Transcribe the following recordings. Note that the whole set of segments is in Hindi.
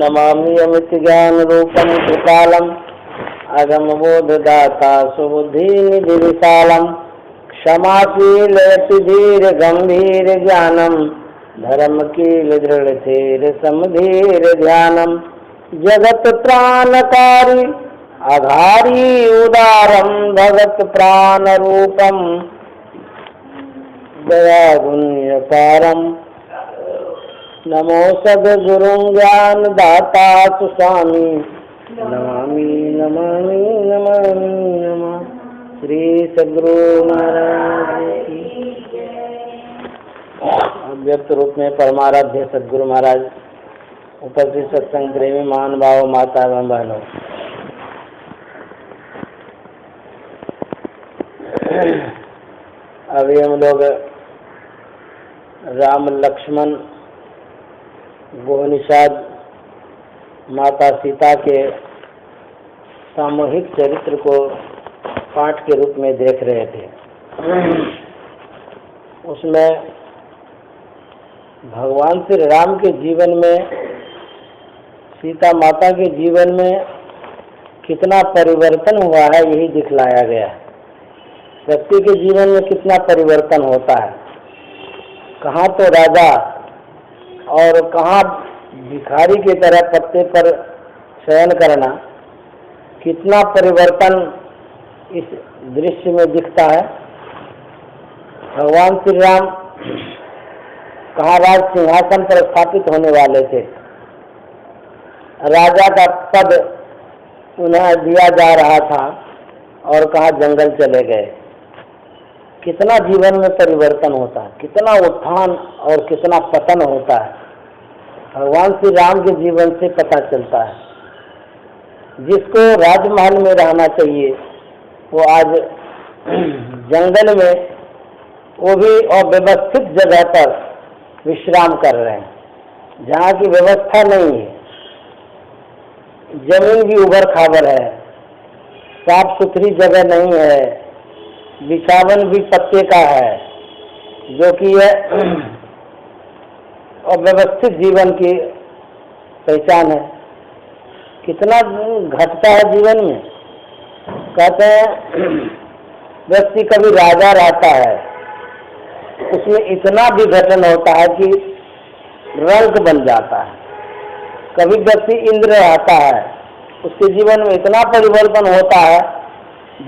नमामि अमित ज्ञान रूपम कृपालम अगमबोधदाता सुबुद्धिनिधि विशालम क्षमाशील धीर गंभीर ज्ञानम धर्मकील दृढ़ धीर समधीर ध्यानम जगत प्राणकारी आधारी उदारम भगत प्राण रूपम दया गुण्यपारम नमो सद्गुरुं ज्ञान दाता स्वामी नमामि नमामि नमामि नमः श्री सद्गुरु महाराज की। अव्यक्त रूप में परमाराध्य सद्गुरु महाराज, उपस्थित सत्संग प्रेमी महान भाव माता एवं बहनों, अभी हम लोग राम लक्ष्मण गोहनिषाद माता सीता के सामूहिक चरित्र को पाठ के रूप में देख रहे थे। उसमें भगवान श्री राम के जीवन में, सीता माता के जीवन में कितना परिवर्तन हुआ है यही दिखलाया गया है। व्यक्ति के जीवन में कितना परिवर्तन होता है, कहाँ तो राजा और कहाँ भिखारी की तरह पत्ते पर शयन करना, कितना परिवर्तन इस दृश्य में दिखता है। भगवान श्री राम कहाँ राज सिंहासन पर स्थापित होने वाले थे, राजा का पद उन्हें दिया जा रहा था और कहाँ जंगल चले गए। कितना जीवन में परिवर्तन होता है, कितना उत्थान और कितना पतन होता है, भगवान श्री राम के जीवन से पता चलता है। जिसको राजमहल में रहना चाहिए वो आज जंगल में, वो भी अव्यवस्थित जगह पर विश्राम कर रहे हैं, जहाँ की व्यवस्था नहीं है। जमीन भी उबड़ खाबड़ है, साफ सुथरी जगह नहीं है, बिछावन भी पत्ते का है, जो कि यह अव्यवस्थित जीवन की पहचान है। कितना घटता है जीवन में। कहते हैं व्यक्ति कभी राजा रहता है, उसमें इतना विघटन होता है कि रंक बन जाता है। कभी व्यक्ति इंद्र रहता है, उसके जीवन में इतना परिवर्तन होता है,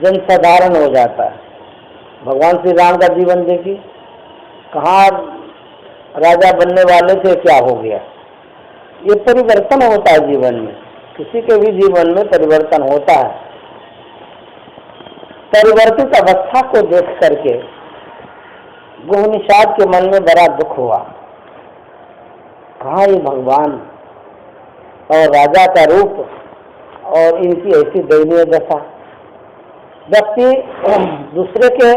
जनसाधारण हो जाता है। भगवान श्री राम का जीवन देखिए, कहाँ राजा बनने वाले थे, क्या हो गया। ये परिवर्तन होता है जीवन में, किसी के भी जीवन में परिवर्तन होता है। परिवर्तित अवस्था को देख करके गोहनिषाद के मन में बड़ा दुख हुआ। कहाँ ये भगवान और राजा का रूप और इनकी ऐसी दयनीय दशा। व्यक्ति दूसरे के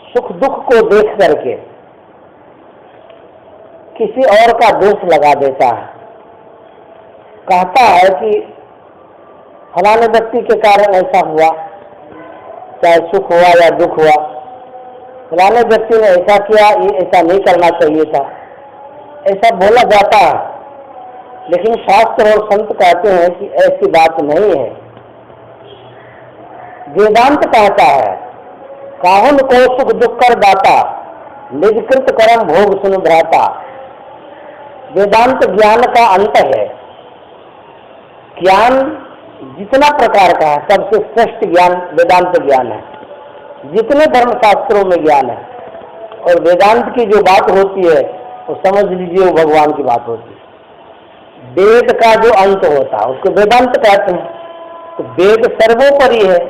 सुख दुख को देख करके किसी और का दोष लगा देता है, कहता है कि फलाने व्यक्ति के कारण ऐसा हुआ, चाहे सुख हुआ या दुख हुआ, फलाने व्यक्ति ने ऐसा किया, ये ऐसा नहीं करना चाहिए था, ऐसा बोला जाता है। लेकिन शास्त्र और संत कहते हैं कि ऐसी बात नहीं है। वेदांत कहता है, काहुन को सुख दुख कर दाता, निज कृत कर्म भोग सुन भ्राता। वेदांत ज्ञान का अंत है। ज्ञान जितना प्रकार का है, सबसे श्रेष्ठ ज्ञान वेदांत ज्ञान है। जितने धर्मशास्त्रों में ज्ञान है, और वेदांत की जो बात होती है वो समझ लीजिए वो भगवान की बात होती है। वेद का जो अंत होता है उसको वेदांत कहते हैं। तो वेद सर्वोपरि है,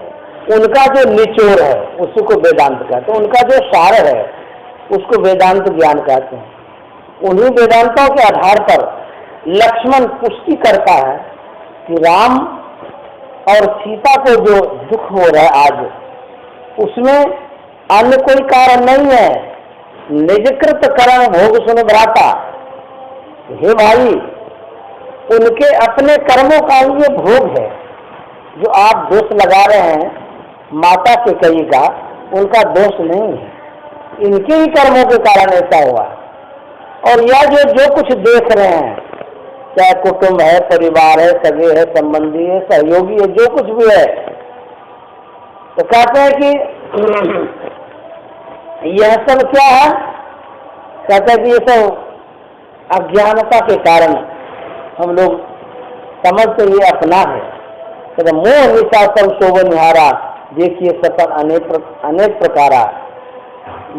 उनका जो निचोड़ है उसको वेदांत कहते हैं, उनका जो सार है उसको वेदांत ज्ञान कहते हैं। उन्हीं वेदांतों के आधार पर लक्ष्मण पुष्टि करता है कि राम और सीता को जो दुख हो रहा है आज, उसमें अन्य कोई कारण नहीं है। निजकृत कर्म भोग सुन भ्राता। हे भाई, उनके अपने कर्मों का ये भोग है। जो आप दोष लगा रहे हैं माता के कई का, उनका दोष नहीं है, इनके ही कर्मों के कारण ऐसा हुआ। और यह जो कुछ देख रहे हैं चाहे कुटुंब है, परिवार है, सगे है, संबंधी है, सहयोगी है, जो कुछ भी है, तो कहते हैं कि यह सब क्या है? कहते हैं कि ये सब अज्ञानता के कारण हम लोग समझते ये अपना है। कहते मोह निशा सब शोभनिहारा, देखिए सपन अनेक प्रकारा।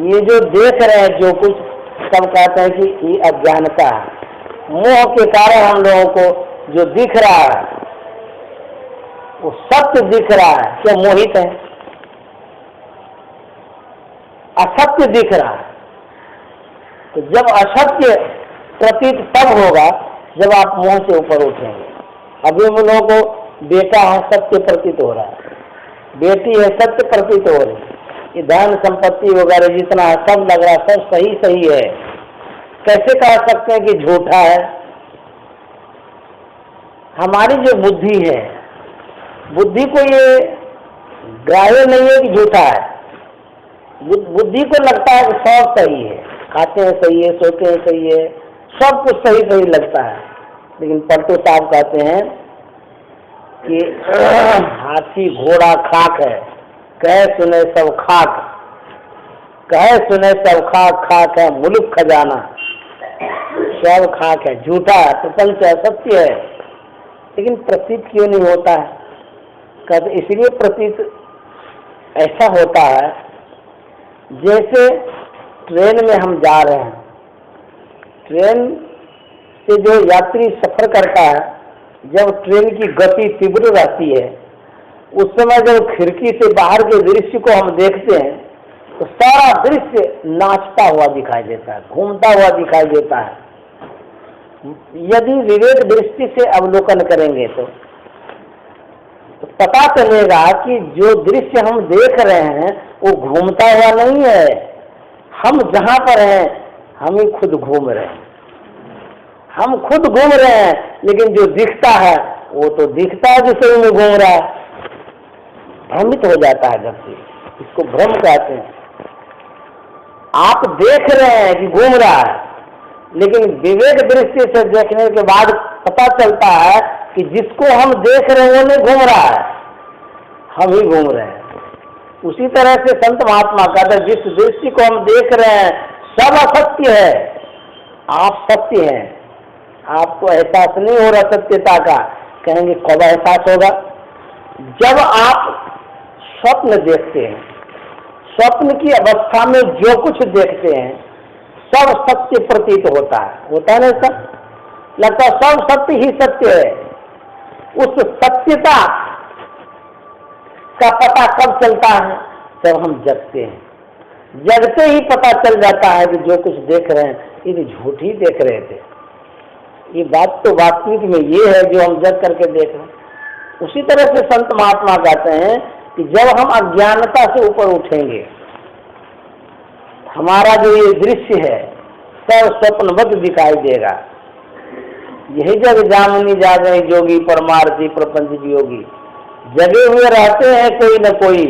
ये जो देख रहे हैं जो कुछ, सब कहते हैं कि ये अज्ञानता है। मोह के कारण हम लोगों को जो दिख रहा है वो सत्य दिख रहा है, क्या मोहित है? असत्य दिख रहा है। तो जब असत्य प्रतीत तब होगा जब आप मोह से ऊपर उठेंगे। अभी हम लोगों को बेटा है सत्य प्रतीत हो रहा है, बेटी है सत्य प्रतीत हो रही है, ये धन संपत्ति वगैरह जितना है सब लग रहा है सब सही सही है। कैसे कह सकते हैं कि झूठा है? हमारी जो बुद्धि है, बुद्धि को ये ग्राह्य नहीं है कि झूठा है। बुद्धि को लगता है कि सब सही है, खाते हैं सही है, सोते हैं सही है, सब कुछ सही सही लगता है। लेकिन पलटू साहब कहते हैं कि हाथी घोड़ा खाक है, कहे सुने सब खाक, कहे सुने सब खाक, खाक है मुल्क खजाना, सब खाक है, झूठा है, प्रपंच है, सत्य है, लेकिन प्रतीत क्यों नहीं होता है? कहते इसलिए प्रतीत ऐसा होता है जैसे ट्रेन में हम जा रहे हैं, ट्रेन से जो यात्री सफर करता है, जब ट्रेन की गति तीव्र रहती है उस समय जब खिड़की से बाहर के दृश्य को हम देखते हैं तो सारा दृश्य नाचता हुआ दिखाई देता है, घूमता हुआ दिखाई देता है। यदि विवेक दृष्टि से अवलोकन करेंगे तो पता चलेगा कि जो दृश्य हम देख रहे हैं वो घूमता हुआ नहीं है, हम जहां पर हैं हम ही खुद घूम रहे हैं, हम खुद घूम रहे हैं, लेकिन जो दिखता है वो तो दिखता है जिसे में घूम रहा है, भ्रमित हो जाता है व्यक्ति, इसको भ्रम कहते हैं। आप देख रहे हैं कि घूम रहा है, लेकिन विवेक दृष्टि से देखने के बाद पता चलता है कि जिसको हम देख रहे हैं वो नहीं घूम रहा है, हम ही घूम रहे हैं। उसी तरह से संत महात्मा कहते हैं जिस दृष्टि को हम देख रहे हैं सब असत्य है, आप सत्य हैं, आपको एहसास नहीं हो रहा सत्यता का। कहेंगे कब एहसास होगा? जब आप स्वप्न देखते हैं, स्वप्न की अवस्था में जो कुछ देखते हैं सब सत्य प्रतीत होता है ना? सब लगता है सब सत्य ही सत्य है। उस सत्यता का पता कब चलता है? जब हम जगते हैं, जगते ही पता चल जाता है कि जो कुछ देख रहे हैं ये तो झूठ ही देख रहे थे, ये बात तो वास्तविक में ये है जो हम जग करके देख रहे हैं। उसी तरह से संत महात्मा कहते हैं कि जब हम अज्ञानता से ऊपर उठेंगे, हमारा जो ये दृश्य है सब स्वप्नबद्ध दिखाई देगा। यही जग जामिनी जागे जोगी परमार्थी प्रपंच योगी, जगे हुए रहते हैं कोई न कोई,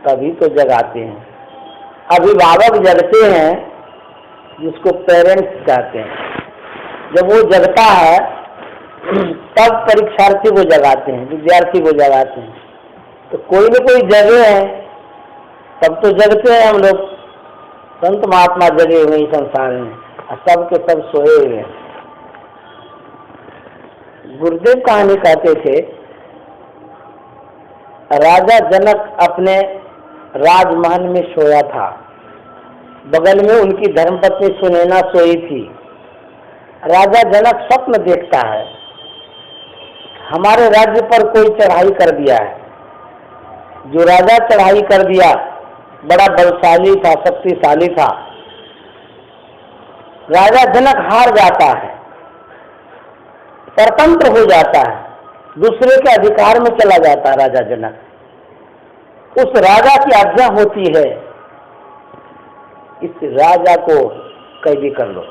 तभी तो जगाते हैं। अभिभावक जगते हैं जिसको पेरेंट्स कहते हैं, जब वो जगता है तब परीक्षार्थी को जगाते हैं, विद्यार्थी को जगाते हैं। तो कोई न कोई जगे हैं तब तो जगते हैं हम लोग। संत महात्मा जगे हुए इस संसार में, सब के सब सोए हुए हैं। गुरुदेव कहानी कहते थे, राजा जनक अपने राजमहल में सोया था, बगल में उनकी धर्मपत्नी सुनैना सोई थी। राजा जनक स्वप्न देखता है, हमारे राज्य पर कोई चढ़ाई कर दिया है। जो राजा चढ़ाई कर दिया बड़ा बलशाली था, शक्तिशाली था। राजा जनक हार जाता है, परतंत्र हो जाता है, दूसरे के अधिकार में चला जाता है राजा जनक। उस राजा की आज्ञा होती है इस राजा को कैदी कर लो,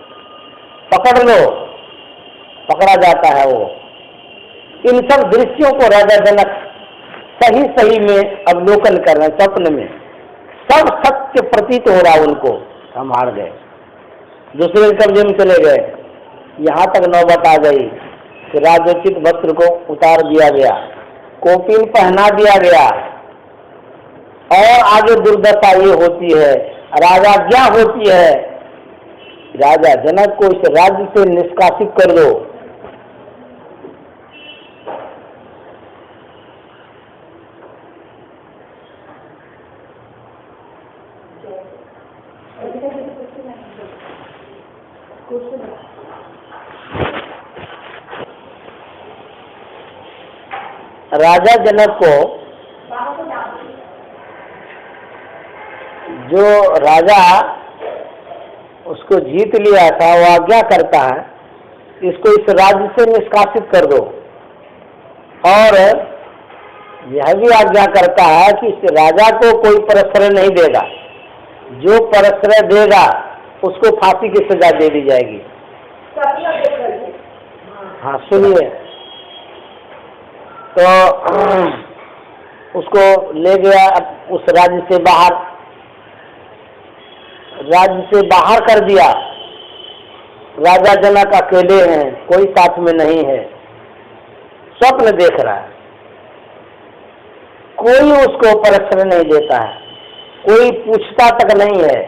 पकड़ लो, पकड़ा जाता है वो। इन सब दृश्यों को राजा जनक सही सही में अवलोकन कर रहे हैं, स्वप्न में सब सत्य प्रतीत हो रहा उनको। हम हार गए, दूसरे के कब्जे में चले गए, यहाँ तक नौबत आ गई। कि राजोचित वस्त्र को उतार दिया गया, कौपीन पहना दिया गया, और आगे दुर्दशा ये होती है, राजा क्या होती है, राजा जनक को इस राज्य से निष्कासित कर दो। राजा जनक को जो राजा उसको जीत लिया था वो आज्ञा करता है, इसको इस राज्य से निष्कासित कर दो, और यह भी आज्ञा करता है कि इस राजा को कोई परश्रय नहीं देगा, जो परश्रय देगा उसको फांसी की सजा दे दी जाएगी। हाँ सुनिए, तो उसको ले गया उस राज्य से बाहर, राज्य से बाहर कर दिया। राजा जनक अकेले हैं, कोई साथ में नहीं है, स्वप्न देख रहा है, कोई उसको परश्रय नहीं देता है, कोई पूछता तक नहीं है।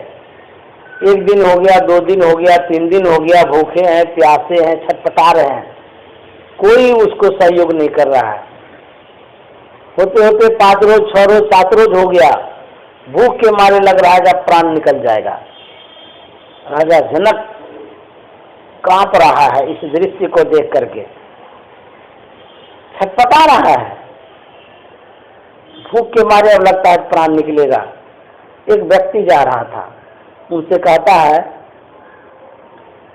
एक दिन हो गया, 2 दिन हो गया, 3 दिन हो गया, भूखे हैं, प्यासे हैं, छटपटा रहे हैं, कोई उसको सहयोग नहीं कर रहा है। होते होते 5 रोज, 6 रोज, 7 रोज हो गया, भूख के मारे लग रहा है जब प्राण निकल जाएगा। राजा जनक कांप रहा है इस दृश्य को देख करके, छटपटा रहा है, भूख के मारे अब लगता है प्राण निकलेगा। एक व्यक्ति जा रहा था, उनसे कहता है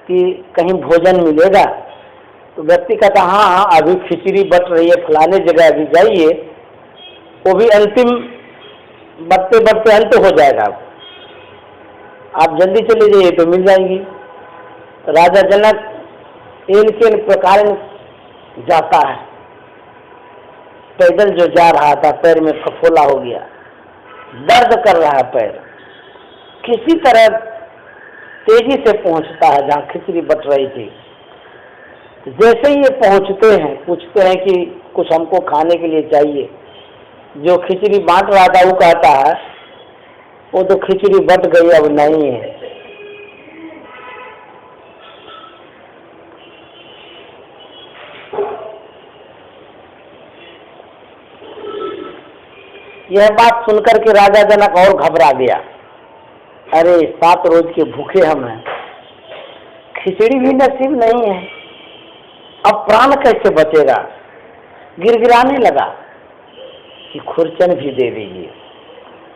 कि कहीं भोजन मिलेगा? तो व्यक्ति कहता हाँ हाँ अभी खिचड़ी बट रही है फलाने जगह, अभी जाइए, वो भी अंतिम बढ़ते बढ़ते अंत हो जाएगा, आप जल्दी चले जाइए तो मिल जाएंगी। राजा जनक इन प्रकार जाता है, पैदल जो जा रहा था पैर में फफोला हो गया, दर्द कर रहा है पैर, किसी तरह तेजी से पहुंचता है जहाँ खिचड़ी बट रही थी। जैसे ही ये पहुंचते हैं, पूछते हैं कि कुछ हमको खाने के लिए चाहिए। जो खिचड़ी बांट रहा था वो कहता है वो तो खिचड़ी बट गई, अब नहीं है। यह बात सुनकर के राजा जनक और घबरा गया, अरे 7 रोज के भूखे हम हैं, खिचड़ी भी नसीब नहीं है, अब प्राण कैसे बचेगा। गिड़गिड़ाने लगा कि खुरचन भी दे दीजिए।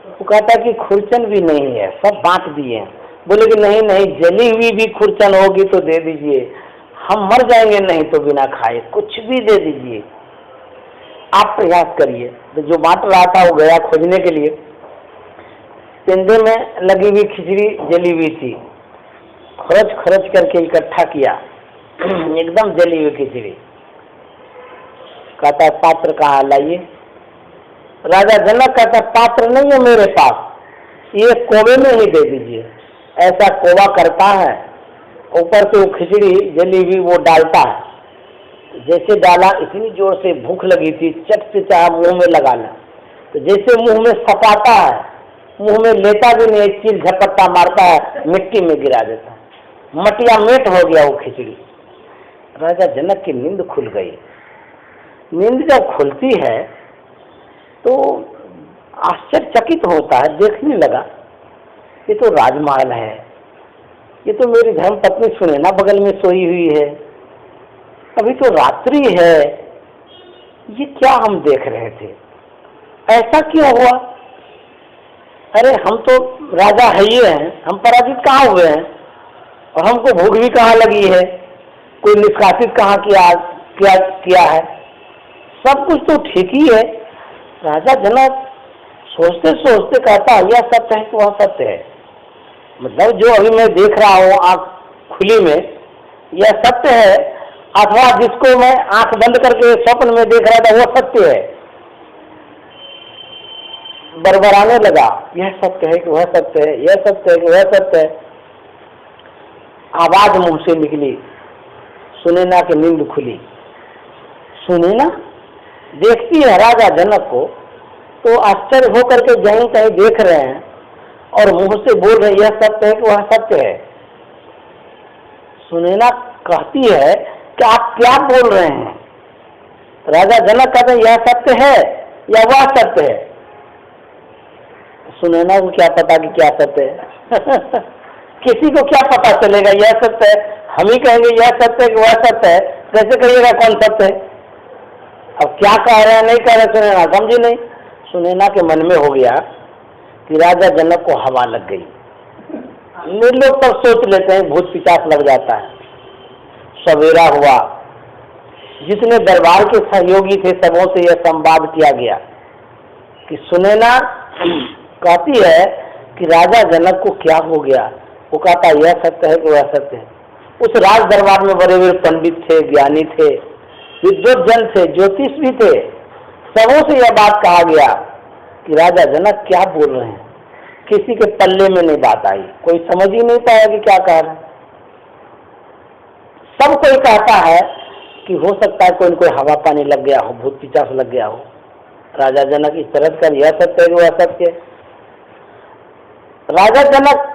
वो कहता कि खुरचन भी नहीं है, सब बांट दिए हैं। बोले कि नहीं नहीं, जली हुई भी खुरचन होगी तो दे दीजिए, हम मर जाएंगे नहीं तो बिना खाए, कुछ भी दे दीजिए, आप प्रयास करिए। तो जो बांट रहा था वो गया खोजने के लिए, पिंडे में लगी हुई खिचड़ी जली हुई थी, खरच खरच करके इकट्ठा किया, एकदम जली हुई खिचड़ी। कहता पात्र कहाँ, लाइए। राजा जनक कहता पात्र नहीं है मेरे पास, ये कोवे में ही दे दीजिए। ऐसा कोवा करता है, ऊपर से वो खिचड़ी जली हुई वो डालता है, जैसे डाला इतनी जोर से भूख लगी थी, चट से चाहे मुंह में लगाना, तो जैसे मुंह में सपाता है, मुंह में लेता भी नहीं, चील झपट्टा मारता है, मिट्टी में गिरा देता है, मटिया मेट हो गया वो खिचड़ी। राजा जनक की नींद खुल गई। नींद जब खुलती है तो आश्चर्यचकित होता है, देखने लगा ये तो राजमहल है, ये तो मेरी धर्म पत्नी सुनैना बगल में सोई हुई है, अभी तो रात्रि है, ये क्या हम देख रहे थे, ऐसा क्यों हुआ? अरे हम तो राजा है ही हैं, हम पराजित कहाँ हुए हैं, और हमको भूख भी कहाँ लगी है, कोई निष्कासित कहाँ किया है, सब कुछ तो ठीक ही है। राजा जनक सोचते सोचते कहता यह सत्य है कि वह सत्य है, मतलब जो अभी मैं देख रहा हूँ आँख खुली में, यह सत्य है, अथवा जिसको मैं आंख बंद करके स्वप्न में देख रहा था वो सत्य है। बरबराने लगा, यह सत्य है कि वह सत्य है, यह सत्य है कि वह सत्य है। आवाज मुंह से निकली, सुनैना की नींद खुली, सुने ना, देखती है राजा जनक को तो आश्चर्य होकर के कहीं कहीं देख रहे हैं और मुंह से बोल रहे यह सत्य है कि वह सत्य है। सुनैना कहती है कि आप क्या बोल रहे हैं? राजा जनक कहते हैं यह सत्य है या वह सत्य है। सुनैना को क्या पता कि क्या सत्य है किसी को क्या पता चलेगा यह सत्य है? हम ही कहेंगे यह सत्य है कि वह सत्य है, कैसे कहिएगा कौन सत्य है? अब क्या कह रहे हैं नहीं कह रहे सुनैना समझी नहीं। सुनैना के मन में हो गया कि राजा जनक को हवा लग गई। लोग तब सोच लेते हैं भूत पिशाच लग जाता है। सवेरा हुआ, जितने दरबार के सहयोगी थे सबों से यह संवाद किया गया कि सुनैना कहती है कि राजा जनक को क्या हो गया। वो कहता यह सत्य है कि वह सत्य है। उस राज दरबार में बड़े बड़े पंडित थे, ज्ञानी थे, विद्वत जन थे, ज्योतिष भी थे, सबों से यह बात कहा गया कि राजा जनक क्या बोल रहे हैं। किसी के पल्ले में नहीं बात आई, कोई समझ ही नहीं पाया कि क्या कह रहे हैं। सब कोई कहता है कि हो सकता है कोई न कोई हवा पानी लग गया हो, भूत पिशाच लग गया हो। राजा जनक इस तरह कर यह सत्य है कि वह सत्य। राजा जनक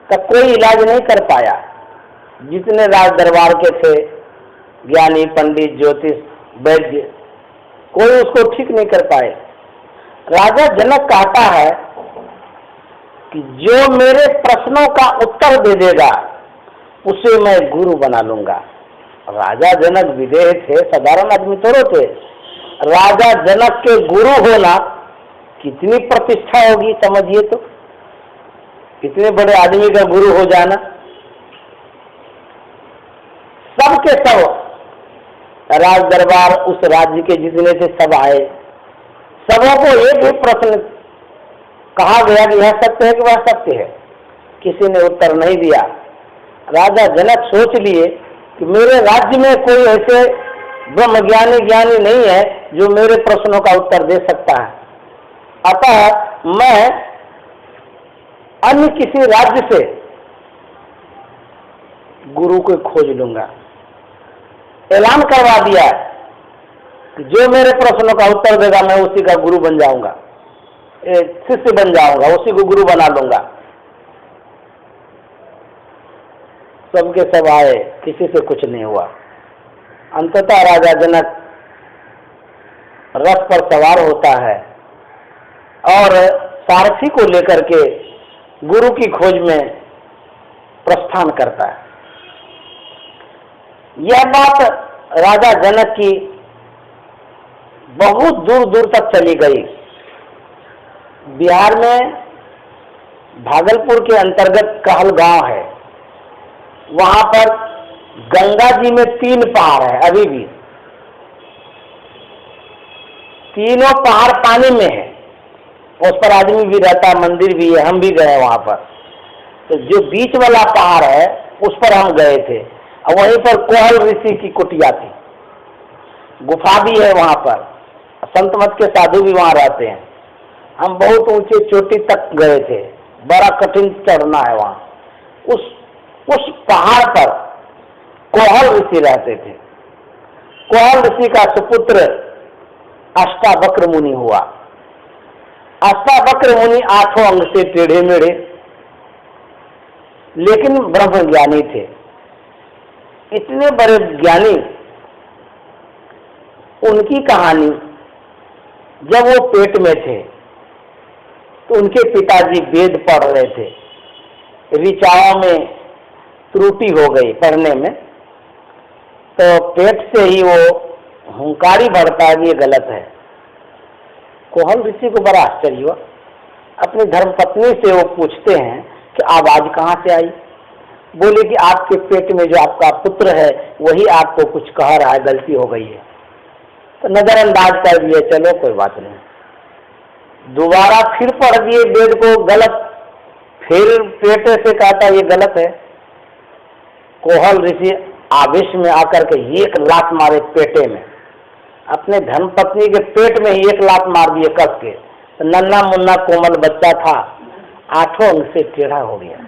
का कोई इलाज नहीं कर पाया। जितने राज दरबार के थे, ज्ञानी, पंडित, ज्योतिष, वैद्य, कोई उसको ठीक नहीं कर पाए। राजा जनक कहता है कि जो मेरे प्रश्नों का उत्तर दे देगा उसे मैं गुरु बना लूंगा। राजा जनक विदेह थे, साधारण आदमी थोड़े थे। राजा जनक के गुरु होना कितनी प्रतिष्ठा होगी समझिए तो। कितने बड़े आदमी का गुरु हो जाना। सबके सब राज दरबार उस राज्य के जितने थे सब आए। सबों को एक ही प्रश्न कहा गया कि यह सत्य है कि वह सत्य है। किसी ने उत्तर नहीं दिया। राजा जनक सोच लिए कि मेरे राज्य में कोई ऐसे ब्रह्मज्ञानी ज्ञानी नहीं है जो मेरे प्रश्नों का उत्तर दे सकता है। अतः मैं अन्य किसी राज्य से गुरु को खोज लूंगा। ऐलान करवा दिया कि जो मेरे प्रश्नों का उत्तर देगा मैं उसी का गुरु बन जाऊंगा, शिष्य बन जाऊंगा, उसी को गुरु बना लूंगा। सबके सब आए, किसी से कुछ नहीं हुआ। अंततः राजा जनक रथ पर सवार होता है और सारथी को लेकर के गुरु की खोज में प्रस्थान करता है। यह बात राजा जनक की बहुत दूर दूर तक चली गई। बिहार में भागलपुर के अंतर्गत कहल गांव है, वहां पर गंगा जी में 3 पहाड़ है। अभी भी तीनों पहाड़ पानी में है, उस पर आदमी भी रहता है, मंदिर भी है, हम भी गए वहां पर। तो जो बीच वाला पहाड़ है उस पर हम गए थे और वहीं पर कोहल ऋषि की कुटिया थी, गुफा भी है वहां पर, संत मत के साधु भी वहां रहते हैं। हम बहुत ऊंचे चोटी तक गए थे, बड़ा कठिन चढ़ना है वहां। उस पहाड़ पर कोहल ऋषि रहते थे। कोहल ऋषि का सुपुत्र अष्टावक्र मुनि हुआ। अष्टावक्र मुनि 8 अंग से टेढ़े मेढ़े लेकिन ब्रह्म ज्ञानी थे। इतने बड़े ज्ञानी, उनकी कहानी जब वो पेट में थे तो उनके पिताजी वेद पढ़ रहे थे। ऋचाओं में त्रुटि हो गई पढ़ने में, तो पेट से ही वो हुंकारी बढ़ता है, ये गलत है। कोहल ऋषि को बड़ा आश्चर्य हुआ। अपनी धर्मपत्नी से वो पूछते हैं कि आवाज कहाँ से आई। बोले कि आपके पेट में जो आपका पुत्र है वही आपको कुछ कह रहा है, गलती हो गई है। तो नजरअंदाज कर दिए, चलो कोई बात नहीं। दोबारा फिर पढ़ दिए वेद को, गलत। फिर पेट से कहता ये गलत है। कोहल ऋषि आवेश में आकर के 1 लात मारे पेटे में, अपने धर्मपत्नी के पेट में ही 1 लात मार दिए कस के। तो नन्ना मुन्ना कोमल बच्चा था, 8 अंग से टेढ़ा हो गया।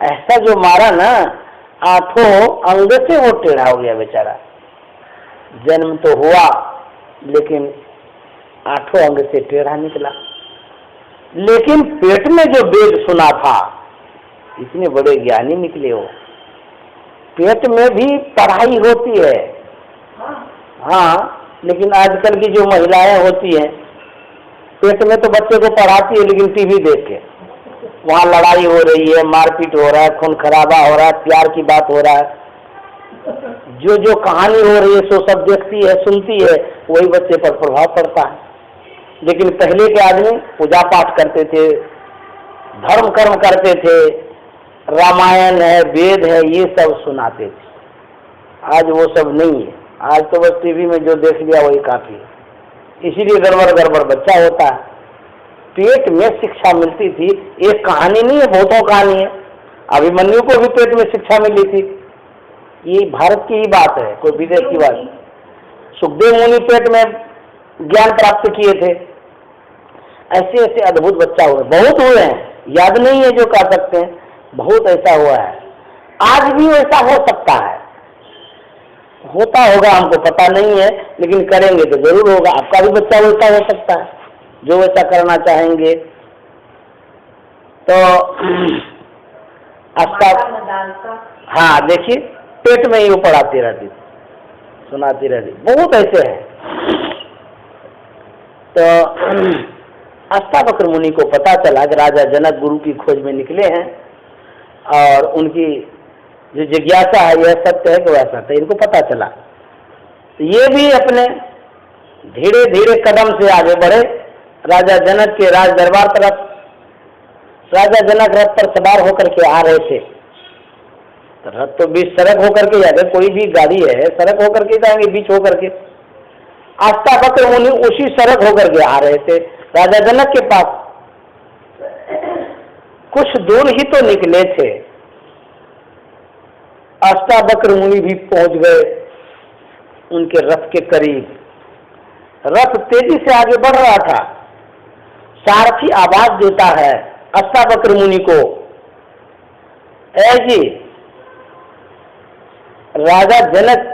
ऐसा जो मारा ना, आठों अंग से वो टेढ़ा हो गया बेचारा। जन्म तो हुआ लेकिन आठों अंग से टेढ़ा निकला। लेकिन पेट में जो वेद सुना था, इतने बड़े ज्ञानी निकले हो। पेट में भी पढ़ाई होती है, हाँ, लेकिन आजकल की जो महिलाएं होती हैं पेट में तो बच्चे को पढ़ाती है लेकिन टीवी देख के, वहाँ लड़ाई हो रही है, मारपीट हो रहा है, खून खराबा हो रहा है, प्यार की बात हो रहा है, जो जो कहानी हो रही है सो सब देखती है, सुनती है, वही बच्चे पर प्रभाव पड़ता है। लेकिन पहले के आदमी पूजा पाठ करते थे, धर्म कर्म करते थे, रामायण है, वेद है, ये सब सुनाते थे। आज वो सब नहीं है। आज तो बस टीवी में जो देख लिया वही काफी है। इसीलिए गड़बड़ गड़बड़ बच्चा होता है। पेट में शिक्षा मिलती थी, एक कहानी नहीं है, बहुतों कहानी है। अभिमन्यु को भी पेट में शिक्षा मिली थी। ये भारत की ही बात है, कोई विदेश की बात। सुखदेव मुनि पेट में ज्ञान प्राप्त किए थे। ऐसे ऐसे अद्भुत बच्चा हुए, बहुत हुए हैं, याद नहीं है जो कह सकते हैं, बहुत ऐसा हुआ है। आज भी ऐसा हो सकता है, होता होगा, हमको पता नहीं है, लेकिन करेंगे तो जरूर होगा। आपका भी बच्चा वैसा हो सकता है जो वैसा करना चाहेंगे। तो हाँ, देखिए पेट में ही वो पढ़ाती रहती थी, सुनाती रहती, बहुत ऐसे हैं। तो अष्टावक्र मुनि को पता चला कि राजा जनक गुरु की खोज में निकले हैं और उनकी जो जिज्ञासा है यह सत्य है कि वह सत्य है, इनको पता चला। तो ये भी अपने धीरे धीरे कदम से आगे बढ़े राजा जनक के राज दरबार तरफ। राजा जनक रथ पर सवार होकर के आ रहे थे। तो रथ तो बीच सड़क होकर के जाते, कोई भी गाड़ी है सड़क होकर के जाएंगे, बीच होकर के। अष्टावक्र मुनि उसी सड़क होकर के आ रहे थे राजा जनक के पास। कुछ दूर ही तो निकले थे, अष्टावक्र मुनि भी पहुंच गए उनके रथ के करीब। रथ तेजी से आगे बढ़ रहा था। सारथी आवाज देता है अष्टावक्र मुनि को, ऐ जी, राजा जनक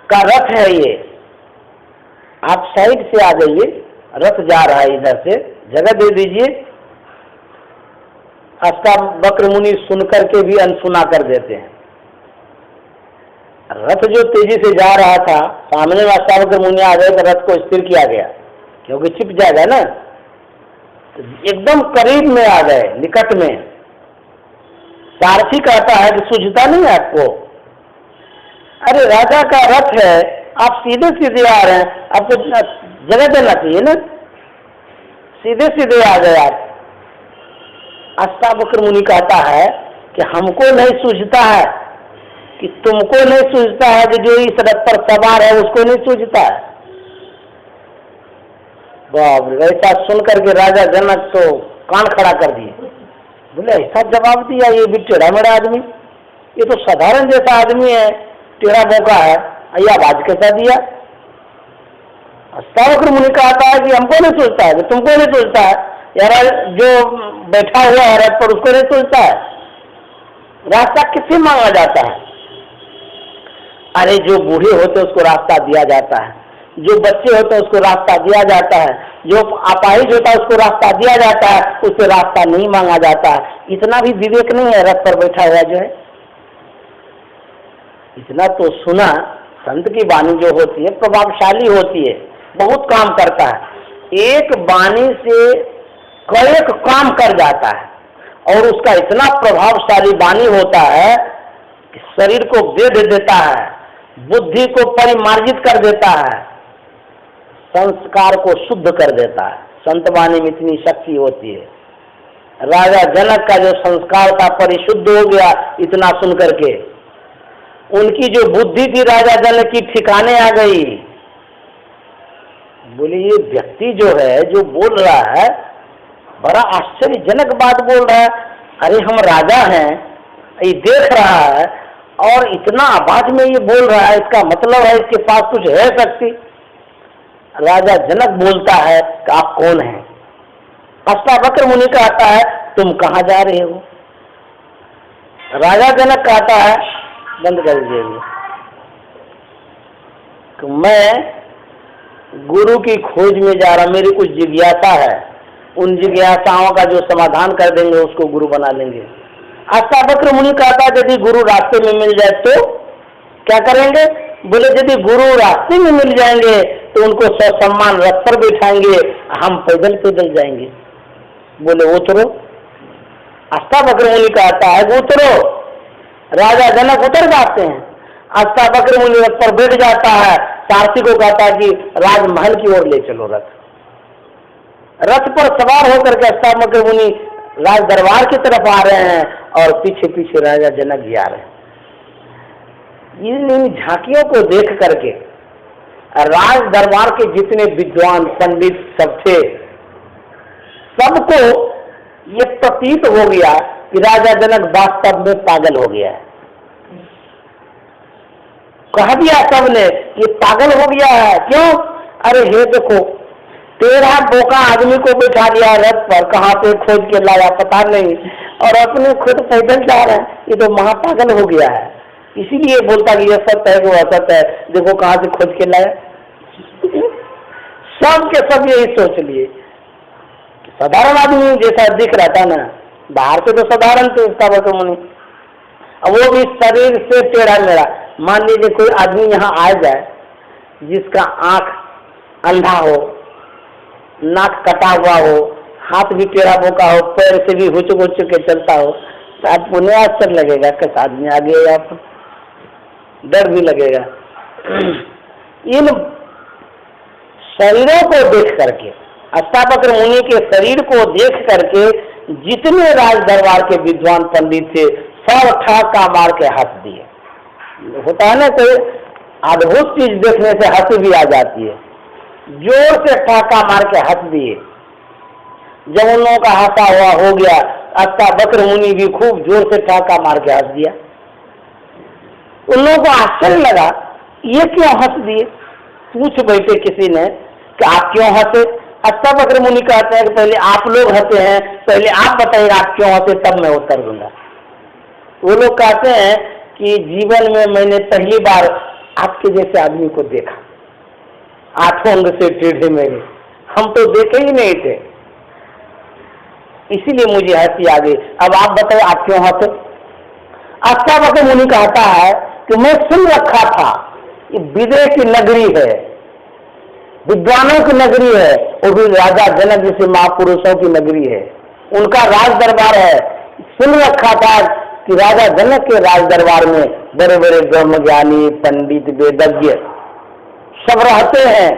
का रथ है ये, आप साइड से आ जाइए, रथ जा रहा है इधर से, जगह दे दीजिए। अष्टावक्र मुनि सुनकर के भी अनसुना कर देते हैं। रथ जो तेजी से जा रहा था, सामने में अष्टावक्र मुनि आ गए तो रथ को स्थिर किया गया, क्योंकि छिप जाएगा ना। एकदम करीब में आ गए, निकट में। सारथी कहता है कि सूझता नहीं है आपको? अरे राजा का रथ है, आप सीधे सीधे आ रहे हैं, आपको जगह देना चाहिए ना, सीधे सीधे आ गए आप। अष्टावक्र मुनि कहता है कि हमको नहीं सूझता है, कि तुमको नहीं सूझता है, कि जो इस रथ पर सवार है उसको नहीं सूझता है। बाप रे, ऐसा सुन करके राजा जनक तो कान खड़ा कर दिए। बोले ऐसा जवाब दिया, ये भी टेढ़ा मेढ़ा आदमी, ये तो साधारण जैसा आदमी है, टेढ़ा बोका है, ये आवाज कैसा दिया? अष्टावक्र मुनि कहता है कि हमको नहीं सोचता है, कि तुमको नहीं सोचता है, यार जो बैठा हुआ है रथ पर उसको नहीं सोचता है। रास्ता किससे मांगा जाता है? अरे जो बूढ़े होते उसको रास्ता दिया जाता है, जो बच्चे होते हैं उसको रास्ता दिया जाता है, जो अपाहिज होता है उसको रास्ता दिया जाता है, उससे रास्ता नहीं मांगा जाता है। इतना भी विवेक नहीं है रथ पर बैठा हुआ जो है। इतना तो सुना, संत की वाणी जो होती है प्रभावशाली होती है, बहुत काम करता है। एक वाणी से कई काम कर जाता है, और उसका इतना प्रभावशाली वाणी होता है कि शरीर को वेध देता है, बुद्धि को परिमार्जित कर देता है, संस्कार को शुद्ध कर देता है। संत वाणी में इतनी शक्ति होती है। राजा जनक का जो संस्कार था परिशुद्ध हो गया इतना सुन करके। उनकी जो बुद्धि थी राजा जनक की ठिकाने आ गई। बोले ये व्यक्ति जो है, जो बोल रहा है, बड़ा आश्चर्यजनक बात बोल रहा है। अरे हम राजा हैं, ये देख रहा है और इतना आवाज में ये बोल रहा है, इसका मतलब है इसके पास कुछ है शक्ति। राजा जनक बोलता है कि आप कौन हैं? अष्टावक्र मुनि कहता है तुम कहाँ जा रहे हो? राजा जनक कहता है बंद कर दीजिए। तो मैं गुरु की खोज में जा रहा, मेरी कुछ जिज्ञासा है, उन जिज्ञासाओं का जो समाधान कर देंगे उसको गुरु बना लेंगे। अष्टावक्र मुनि कहता है यदि गुरु रास्ते में मिल जाए तो क्या करेंगे? बोले यदि गुरु रास्ते में मिल जाएंगे तो उनको ससम्मान रथ पर बैठाएंगे, हम पैदल पैदल जाएंगे। बोले उतरो। अष्टावक्र मुनि कहता है उतरो। राजा जनक उतर जाते हैं, अष्टावक्र मुनि रथ पर बैठ जाता है, सारथी को कहता है कि राजमहल की ओर ले चलो रथ। रथ पर सवार होकर के अष्टावक्र मुनि राज दरबार की तरफ आ रहे हैं और पीछे पीछे राजा जनक जी आ रहे हैं। इन झांकियों को देख करके राज दरबार के जितने विद्वान पंडित सब थे, सबको ये प्रतीत हो गया कि राजा जनक वास्तव में पागल हो गया है। कह दिया सबने ये पागल हो गया है। क्यों? अरे हे देखो, 13 बोका आदमी को बिठा दिया रथ पर, कहाँ पे खोज के लाया पता नहीं, और अपने खुद पैदल जा रहे हैं। ये तो महापागल हो गया है। इसीलिए बोलता कि ये सत्य है कि वो असत्य है, देखो कहाँ से खोज के लाया। सब के सब यही सोच लिए। साधारण आदमी जैसा दिख रहा था ना, बाहर से तो साधारण थे अष्टावक्र मुनि, वो भी शरीर से टेढ़ा मेढ़ा। मान लीजिए कोई आदमी यहाँ आ जाए जिसका आंख अंधा हो, नाक कटा हुआ हो, हाथ भी टेढ़ा बोका हो, पैर से भी हुचुक हुचुक के चलता हो, तो आपको नहीं आश्चर्य लगेगा कैसा आदमी आ गया, आपको डर भी लगेगा। इन शरीरों को देख करके, अष्टावक्र मुनि के शरीर को देख करके जितने राज दरबार के विद्वान पंडित थे सब ठाका मार के हंस दिए। होता है ना कोई अद्भुत चीज देखने से हंसी भी आ जाती है, जोर से ठाका मार के हंस दिए। जब उन लोगों का हंसा हुआ हो गया, अष्टावक्र मुनि भी खूब जोर से ठाका मार के हंस दिया। उन लोगों को आश्चर्य लगा, ये क्यों हंस दिए? पूछ बैठे किसी ने कि आप क्यों हंसे? अष्टावक्र मुनि कहते हैं कि पहले आप लोग हंसे हैं, पहले आप बताइए आप क्यों हंसे, तब मैं उत्तर दूंगा। वो लोग कहते हैं कि जीवन में मैंने पहली बार आपके जैसे आदमी को देखा, 8 अंग से टेढ़े मेढ़े, हम तो देखे ही नहीं थे, इसीलिए मुझे हंसी आ गई। अब आप बताइए आप क्यों हंसे? अष्टावक्र मुनि कहता है कि मैं सुन रखा था कि विदेह की नगरी है, विद्वानों की नगरी है, और भी राजा जनक जैसे महापुरुषों की नगरी है, उनका राज दरबार है। सुन रखा था कि राजा जनक के राज दरबार में बड़े बड़े ब्रह्मज्ञानी पंडित वेदज्ञ सब रहते हैं।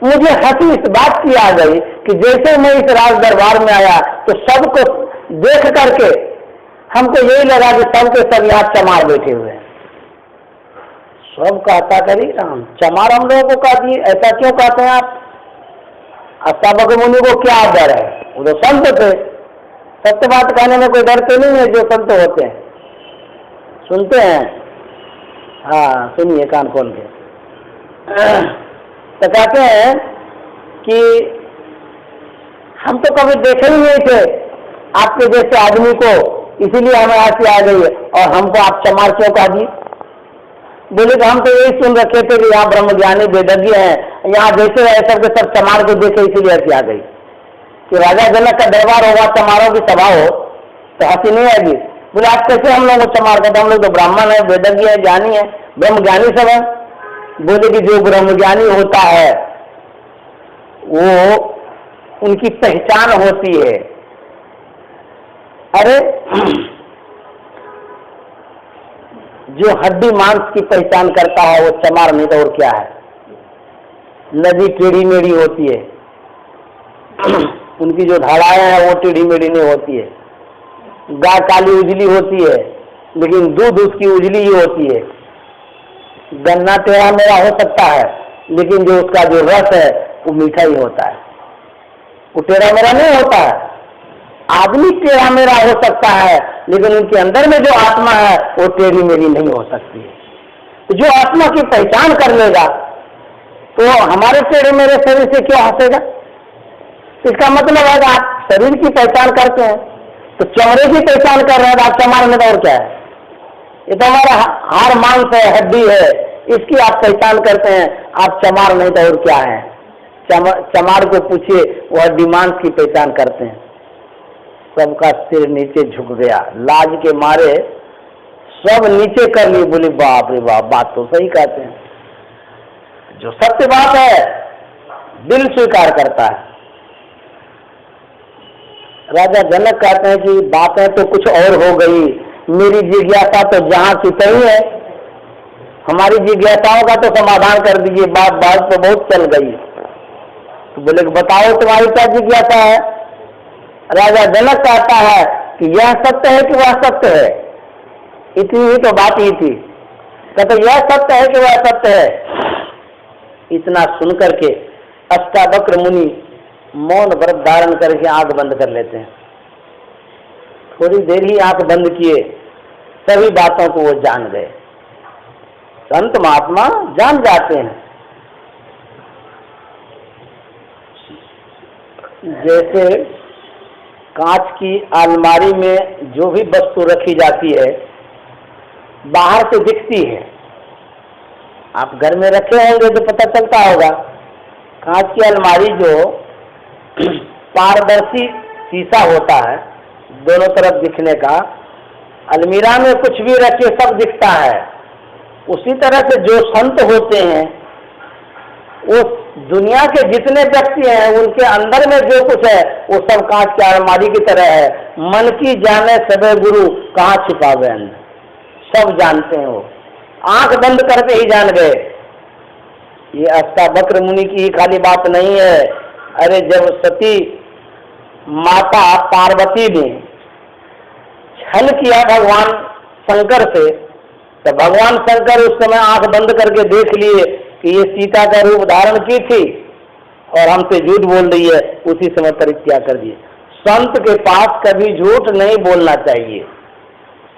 मुझे हंसी इस बात की आ गई कि जैसे मैं इस राज दरबार में आया तो सबको देख करके हमको यही लगा कि सबके सब यहाँ चमार बैठे हुए हैं। सब कहता करी राम, चमार हम लोगों को कह दिए, ऐसा क्यों कहते हैं आप? अष्टावक्र मुनि को क्या डर है? वो तो संत थे, सत्य बात कहने में कोई डरते नहीं है जो संत होते हैं। सुनते हैं? हाँ सुनिए कान खोल के। तो कहते हैं कि हम तो कभी देखे ही नहीं थे आपके जैसे आदमी को, इसीलिए हमें हंसी आ गई है, और हमको आप चमार क्यों कहा दिए? बोले कि हम तो यही सुन रखे थे कि यहाँ ब्रह्मज्ञानी वेदज्ञ हैं, यहाँ जैसे रहे सबके सब चमार को देखे इसीलिए हंसी आ गई। कि राजा जनक का दरबार होगा, चमारों की सभा हो तो हंसी नहीं आएगी। बोले आप कैसे हम लोग को चमार कहते? हम लोग तो ब्राह्मण है, वेदज्ञ है, ज्ञानी है, ब्रह्मज्ञानी सब है। बोले कि जो ब्रह्मज्ञानी होता है वो उनकी पहचान होती है। अरे जो हड्डी मांस की पहचान करता है वो चमार नहीं तो और क्या है। नदी टेढ़ी मेढ़ी होती है, उनकी जो धाराएं हैं वो टेढ़ी मेढ़ी नहीं होती है। गाय काली उजली होती है लेकिन दूध उसकी उजली ही होती है। गन्ना टेढ़ा मेढ़ा हो सकता है लेकिन जो उसका जो रस है वो मीठा ही होता है, वो टेढ़ा मेढ़ा नहीं होता है। आदमी टेढ़ा मेढ़ा हो सकता है लेकिन उनके अंदर में जो आत्मा है वो टेढ़ी मेढ़ी नहीं हो सकती है। जो आत्मा की पहचान कर लेगा तो हमारे टेढ़े मेढ़े शरीर से क्यों हंसेगा? इसका मतलब है कि आप शरीर की पहचान करते हैं तो चमड़े की पहचान कर रहे हैं, आप चमार में और क्या है? ये तो हमारा हार मांस है, हड्डी है, इसकी आप पहचान करते हैं। आप चमार नहीं तो और क्या है? चमार को पूछिए, वह हड्डी मांस की पहचान करते हैं। सबका सिर नीचे झुक गया, लाज के मारे सब नीचे कर लिए। बोले बाप रे बाप, बात तो सही कहते हैं। जो सत्य बात है दिल स्वीकार करता है। राजा जनक कहते हैं कि बातें तो कुछ और हो गई, मेरी जिज्ञासा तो जहां की तहीं है। हमारी जिज्ञासाओं का तो समाधान कर दीजिए, बात तो बहुत चल गई। तो बोले बताओ तुम्हारी क्या जिज्ञासा है? राजा जनक कहता है कि यह सत्य है कि वह सत्य है। इतनी ही तो बात ही थी। कहते यह सत्य है कि वह सत्य है। इतना सुनकर के अष्टावक्र मुनि मौन व्रत धारण करके आंख बंद कर लेते हैं। थोड़ी देर ही आंख बंद किए, सभी बातों को वो जान गए। संत महात्मा जान जाते हैं। जैसे कांच की अलमारी में जो भी वस्तु रखी जाती है बाहर से दिखती है, आप घर में रखे होंगे तो पता चलता होगा। कांच की अलमारी जो पारदर्शी शीशा होता है दोनों तरफ दिखने का, अलमीरा में कुछ भी रखे सब दिखता है। उसी तरह से जो संत होते हैं, उस दुनिया के जितने व्यक्ति हैं उनके अंदर में जो कुछ है वो सब कांच की अलमारी की तरह है। मन की जाने सबे गुरु कहाँ छिपावे अंदर, सब जानते हैं। वो आंख बंद करके ही जान गए। ये अष्टावक्र मुनि की खाली बात नहीं है। अरे जब सती माता पार्वती ने छल किया भगवान शंकर से, तो भगवान शंकर उस समय आंख बंद करके देख लिए कि ये सीता का रूप धारण की थी और हमसे झूठ बोल रही है, उसी समय परित्याग कर दिए। संत के पास कभी झूठ नहीं बोलना चाहिए।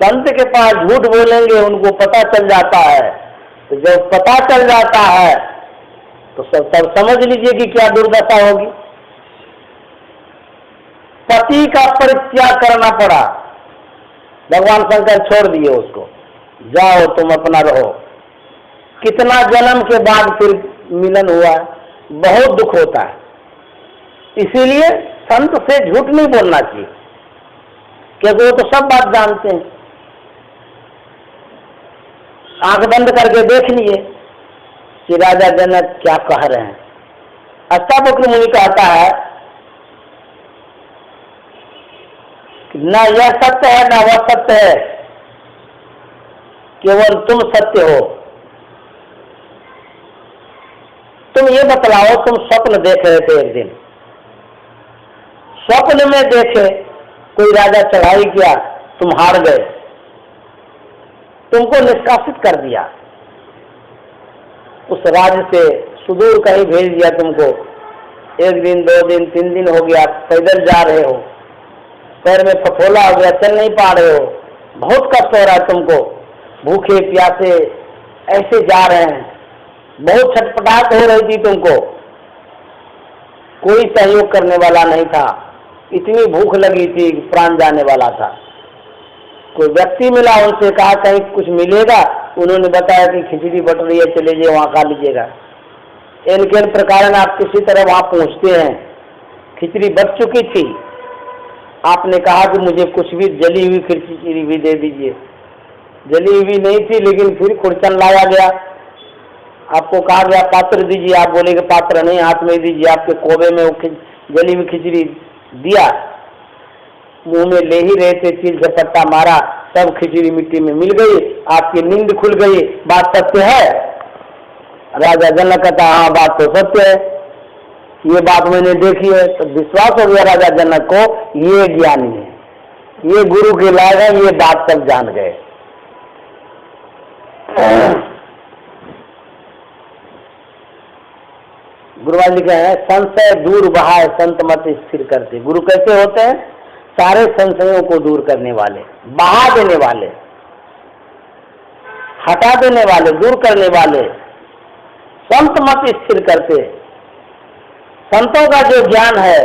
संत के पास झूठ बोलेंगे उनको पता चल जाता है। तो जब पता चल जाता है तो सब समझ लीजिए कि क्या दुर्दशा होगी। पति का परित्याग करना पड़ा, भगवान शंकर छोड़ दिए उसको, जाओ तुम अपना रहो। कितना जन्म के बाद फिर मिलन हुआ, बहुत दुख होता है। इसीलिए संत से झूठ नहीं बोलना चाहिए, क्योंकि वो तो सब बात जानते हैं। आंख बंद करके देख लिए कि राजा जनक क्या कह रहे हैं। अष्टावक्र मुनि कहता है कि न यह सत्य है न वह सत्य है, केवल तुम सत्य हो। तुम ये बतलाओ, तुम स्वप्न देख रहे थे एक दिन, स्वप्न में देखे कोई राजा चढ़ाई किया, तुम हार गए, तुमको निष्कासित कर दिया, उस राज्य से सुदूर कहीं भेज दिया तुमको। एक दिन 2 दिन 3 दिन हो गया, पैदल जा रहे हो, पैर में फफोला हो गया, चल नहीं पा रहे हो, बहुत कष्ट हो रहा है तुमको, भूखे प्यासे ऐसे जा रहे हैं, बहुत छटपटाहट हो रही थी तुमको, कोई सहयोग करने वाला नहीं था, इतनी भूख लगी थी प्राण जाने वाला था। कोई व्यक्ति मिला, उनसे कहा कहीं कुछ मिलेगा, उन्होंने बताया कि खिचड़ी बट रही है, चले जाइए वहाँ खा लीजिएगा। इनके प्रकार आप किसी तरह वहाँ पहुँचते हैं, खिचड़ी बच चुकी थी, आपने कहा कि मुझे कुछ भी जली हुई खिचड़ी भी दे दीजिए। जली हुई नहीं थी, लेकिन फिर खुरचन लाया गया, आपको कहा गया पात्र दीजिए, आप बोले कि पात्र नहीं, हाथ में दीजिए। आपके कोबे में वो जली हुई खिचड़ी दिया, मुंह में ले ही रहे थे, चील झपट्टा मारा, सब खिचड़ी मिट्टी में मिल गई, आपकी नींद खुल गई। बात सत्य है? राजा जनक कहता हाँ बात तो सत्य है, ये बात मैंने देखी है। तो विश्वास हो गया राजा जनक को, ये ज्ञानी है, ये गुरु के लायक है, ये बात सब जान गए। गुरुवार लिखा है संशय दूर बहाए संत मत स्थिर करते। गुरु कैसे होते हैं? सारे संशयों को दूर करने वाले, बहा देने वाले, हटा देने वाले, दूर करने वाले, संत मत स्थिर करते। संतों का जो ज्ञान है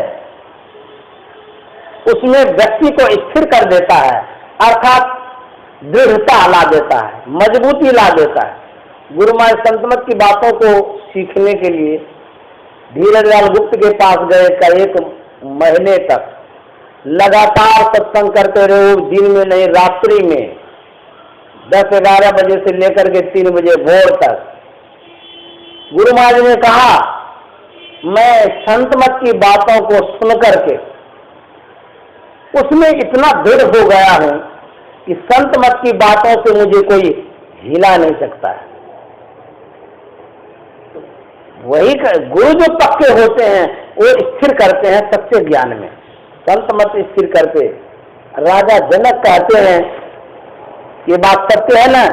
उसमें व्यक्ति को स्थिर कर देता है, अर्थात दृढ़ता ला देता है, मजबूती ला देता है। गुरु महाराज संतमत की बातों को सीखने के लिए धीरजलाल गुप्त के पास गए। का एक महीने तक लगातार सत्संग करते रहे, दिन में नहीं रात्रि में 10-11 बजे से लेकर के 3 बजे भोर तक। गुरु महाराज ने कहा, मैं संतमत की बातों को सुन करके उसमें इतना दृढ़ हो गया हूं कि संतमत की बातों से मुझे कोई हिला नहीं सकता है। वही गुरु जो पक्के होते हैं वो स्थिर करते हैं सच्चे ज्ञान में, संतमत स्थिर करते। राजा जनक कहते हैं, ये बात सत्य है ना,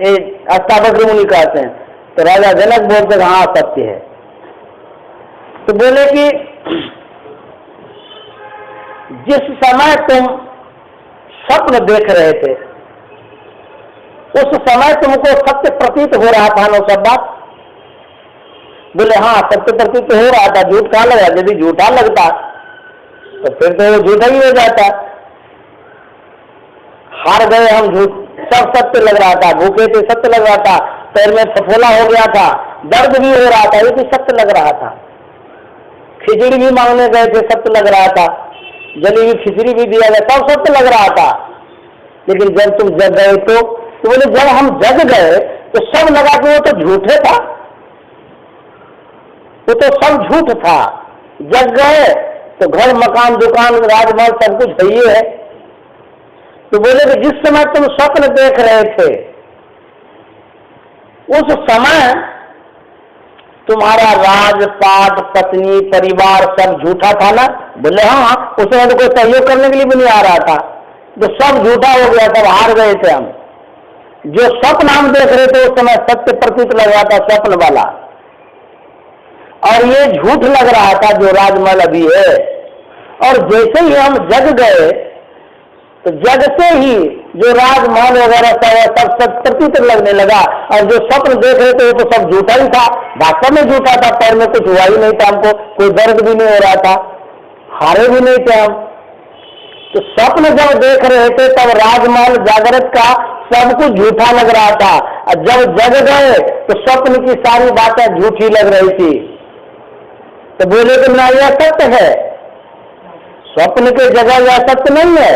ये अष्टावक्र मुनि कहते हैं। तो राजा जनक बोलते हैं हाँ सत्य है। तो बोले कि जिस समय तुम स्वप्न देख रहे थे उस समय तुमको सत्य प्रतीत हो रहा था ना सब बात? बोले हाँ सत्य प्रतीत हो रहा था, झूठ कहाँ लगा? यदि झूठा लगता तो फिर तो वो झूठा ही हो जाता। हार गए हम, झूठ सब सत्य लग रहा था, भूखे थे सत्य लग रहा था, पैर में फफोला हो गया था, दर्द भी हो रहा था, ये भी सत्य लग रहा था। खिचड़ी भी मांगने गए थे, सत्य लग रहा था, जली हुई खिचड़ी भी दिया गया, सब सत्य लग रहा था। लेकिन जब तुम जग गए तो बोले जब हम जग गए तो सब लगा कि वो तो झूठे था, वो तो सब झूठ था। जग गए तो घर मकान दुकान राजमहल सब कुछ है ही है। तो बोले कि जिस समय तुम स्वप्न देख रहे थे उस समय तुम्हारा राजपाट पत्नी परिवार सब झूठा था ना? बोले हाँ, उस समय तो कोई सहयोग करने के लिए भी नहीं आ रहा था, तो सब झूठा हो गया, सब हार गए थे हम। जो स्वप्न हम देख रहे थे उस समय सत्य प्रतीत लग रहा था स्वप्न वाला, और ये झूठ लग रहा था जो राजमहल अभी है। और जैसे ही हम जग गए तो जगते ही जो राजमहल वगैरह सब प्रतीत लगने लगा, और जो स्वप्न देख रहे थे वो तो सब झूठा ही था, वास्तव में झूठा था। पैर में कुछ हुआ ही नहीं था, हमको कोई दर्द भी नहीं हो रहा था, हारे भी नहीं थे हम। तो स्वप्न जब देख रहे थे तब राजमहल जागृत का सब कुछ झूठा लग रहा था, और जब जग गए तो स्वप्न की सारी बातें झूठी लग रही थी। तो बोले कि ना यह सत्य है, स्वप्न के जगह यह सत्य नहीं है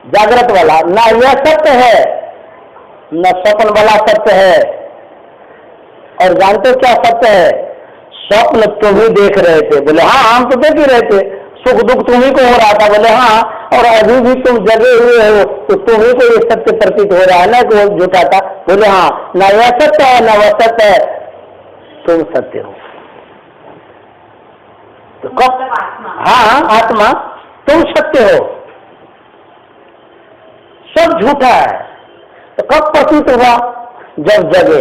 जागृत वाला, ना यह सत्य है न स्वप्न वाला सत्य है। और जानते क्या सत्य है? स्वप्न तुम ही देख रहे थे। बोले हाँ हम तो देख ही रहे थे, सुख दुख तुम्ही को हो रहा था। बोले हाँ, और अभी भी तुम जगे हुए हो तो तुम्ही को ये सत्य प्रतीत हो रहा है ना कि वो झूठा था। बोले हाँ, ना यह सत्य है ना वह सत्य है, तुम सत्य हो। तो कब? हाँ आत्मा, तुम सत्य हो, सब झूठा है। तो कब प्रतीत हुआ? जब जगे।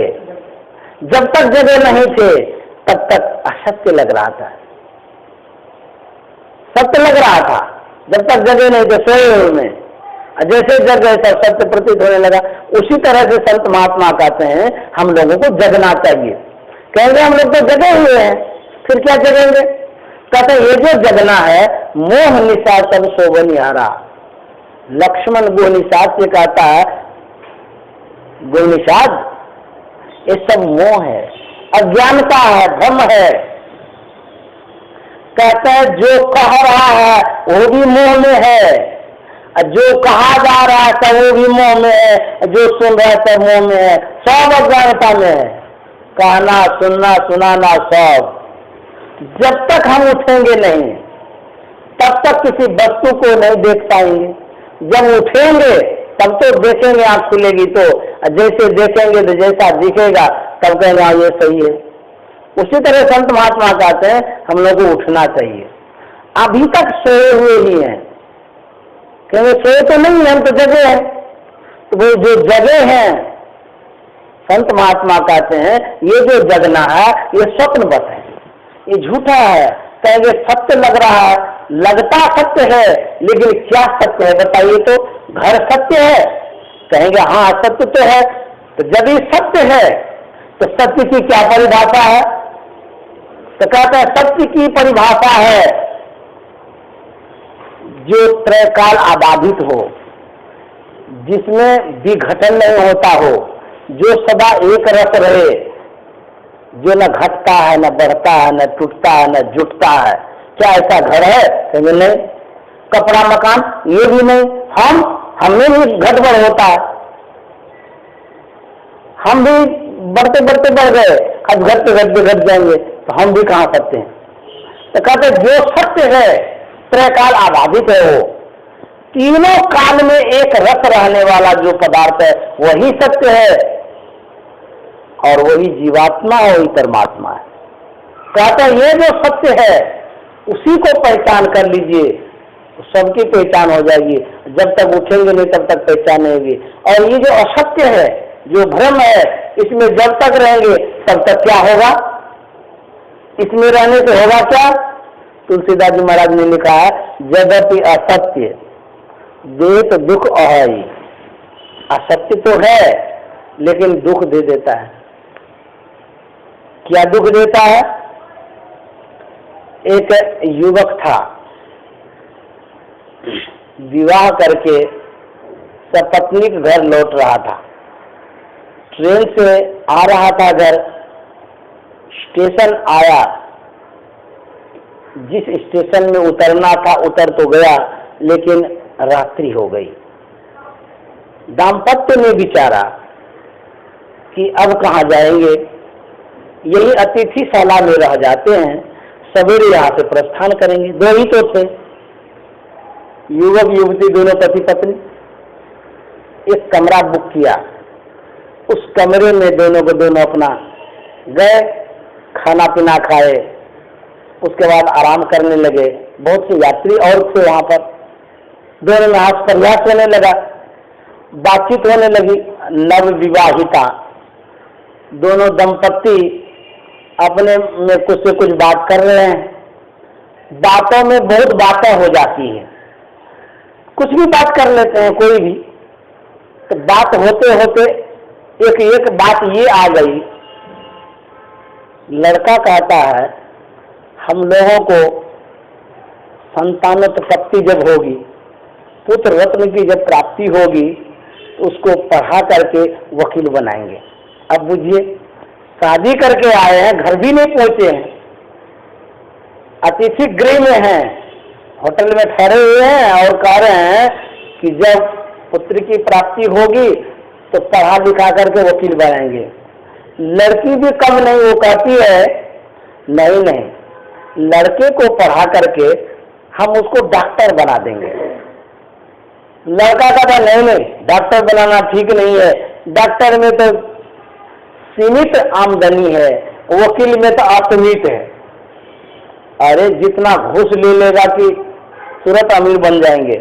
जब तक जगे नहीं थे तब तक असत्य लग रहा था, सत्य लग रहा था। जब तक जगे नहीं थे सोए में, जैसे जग गए तब सत्य प्रतीत होने लगा। उसी तरह से संत महात्मा कहते हैं हम लोगों को जगना चाहिए। कहेंगे हम लोग तो जगे हुए हैं, फिर क्या जगेंगे? कहते ये जो जगना है मोह निशा सब शोभनिहारा। लक्ष्मण गो निषाद से कहता है गो निषाद ये सब मोह है, अज्ञानता है, भ्रम है। कहते हैं जो कह रहा है वो भी मोह में है, जो कहा जा रहा है सब वो भी मोह में है, जो सुन रहा है सब मोह में है, सब अज्ञानता में है। कहना सुनना सुनाना सब। जब तक हम उठेंगे नहीं तब तक किसी वस्तु को नहीं देख पाएंगे। जब उठेंगे तब तो देखेंगे, आंख खुलेगी तो जैसे देखेंगे तो जैसा दिखेगा तब कहेंगे हाँ ये सही है। उसी तरह संत महात्मा कहते हैं हम लोग को उठना चाहिए। अभी तक सोए हुए ही हैं, कहेंगे सोए तो नहीं है, हम तो जगे हैं। तो वो जो जगे हैं संत महात्मा कहते हैं ये जो जगना है ये स्वप्न बस है, ये झूठा है। कहेंगे सत्य लग रहा है, लगता सत्य है लेकिन क्या सत्य है बताइए? तो घर सत्य है, कहेंगे हाँ सत्य तो है। तो जब ये सत्य है तो सत्य की क्या परिभाषा है? तो कहते हैं सत्य की परिभाषा है जो त्रैकाल अबाधित हो, जिसमें विघटन नहीं होता हो, जो सदा एक रस रहे, जो न घटता है, न बढ़ता है, न टूटता है, न जुटता है। क्या ऐसा घर है? कहेंगे नहीं। कपड़ा मकान ये भी नहीं। हमें भी घटबढ़ होता है, हम भी बढ़ते बढ़ते बढ़ गए, अब घटते घटते घट जाएंगे, तो हम भी कहाँ सकते हैं? तो कहते जो सत्य है त्रैकाल आबादित है, वो तीनों काल में एक रस रहने वाला जो पदार्थ है वही सत्य है, और वही जीवात्मा है, वही परमात्मा है। कहते हैं ये जो सत्य है उसी को पहचान कर लीजिए, सबकी पहचान हो जाएगी। जब तक उठेंगे नहीं तब तक पहचान नहीं होगी। और ये जो असत्य है, जो भ्रम है, इसमें जब तक रहेंगे तब तक क्या होगा? इसमें रहने से होगा क्या? तुलसीदास जी महाराज ने लिखा है, जगति असत्य देत दुख अहई। असत्य तो है लेकिन दुख दे देता है। क्या दुख देता है? एक युवक था, विवाह करके सपत्नी के घर लौट रहा था, ट्रेन से आ रहा था घर, स्टेशन आया, जिस स्टेशन में उतरना था उतर तो गया, लेकिन रात्रि हो गई। दाम्पत्य ने विचारा कि अब कहाँ जाएंगे, यही अतिथिशाला में रह जाते हैं, सवेरे यहाँ से प्रस्थान करेंगे। दो ही तो थे, युवक युवती दोनों पति पत्नी। एक कमरा बुक किया, उस कमरे में दोनों को दोनों अपना गए, खाना पीना खाए, उसके बाद आराम करने लगे। बहुत से यात्री और थे वहां पर, दोनों में हाथ प्रयास होने लगा, बातचीत होने लगी। नव विवाहिता दोनों दंपत्ति अपने में कुछ से कुछ बात कर रहे हैं। बातों में बहुत बातें हो जाती हैं, कुछ भी बात कर लेते हैं कोई भी। तो बात होते होते एक बात ये आ गई, लड़का कहता है हम लोगों को संतानोत्पत्ति जब होगी, पुत्र रत्न की जब प्राप्ति होगी, तो उसको पढ़ा करके वकील बनाएंगे। अब बुझिए, शादी करके आए हैं, घर भी नहीं पहुंचे हैं, अतिथि गृह में हैं, होटल में ठहरे हुए हैं और कह रहे हैं कि जब पुत्र की प्राप्ति होगी तो पढ़ा लिखा करके वकील बनाएंगे। लड़की भी कम नहीं, वो कहती है नहीं नहीं, लड़के को पढ़ा करके हम उसको डॉक्टर बना देंगे। लड़का कहता नहीं नहीं, डॉक्टर बनाना ठीक नहीं है, डॉक्टर में तो सीमित आमदनी है, वकील में तो असीमित है। अरे जितना घूस ले लेगा कि तुरंत अमीर बन जाएंगे।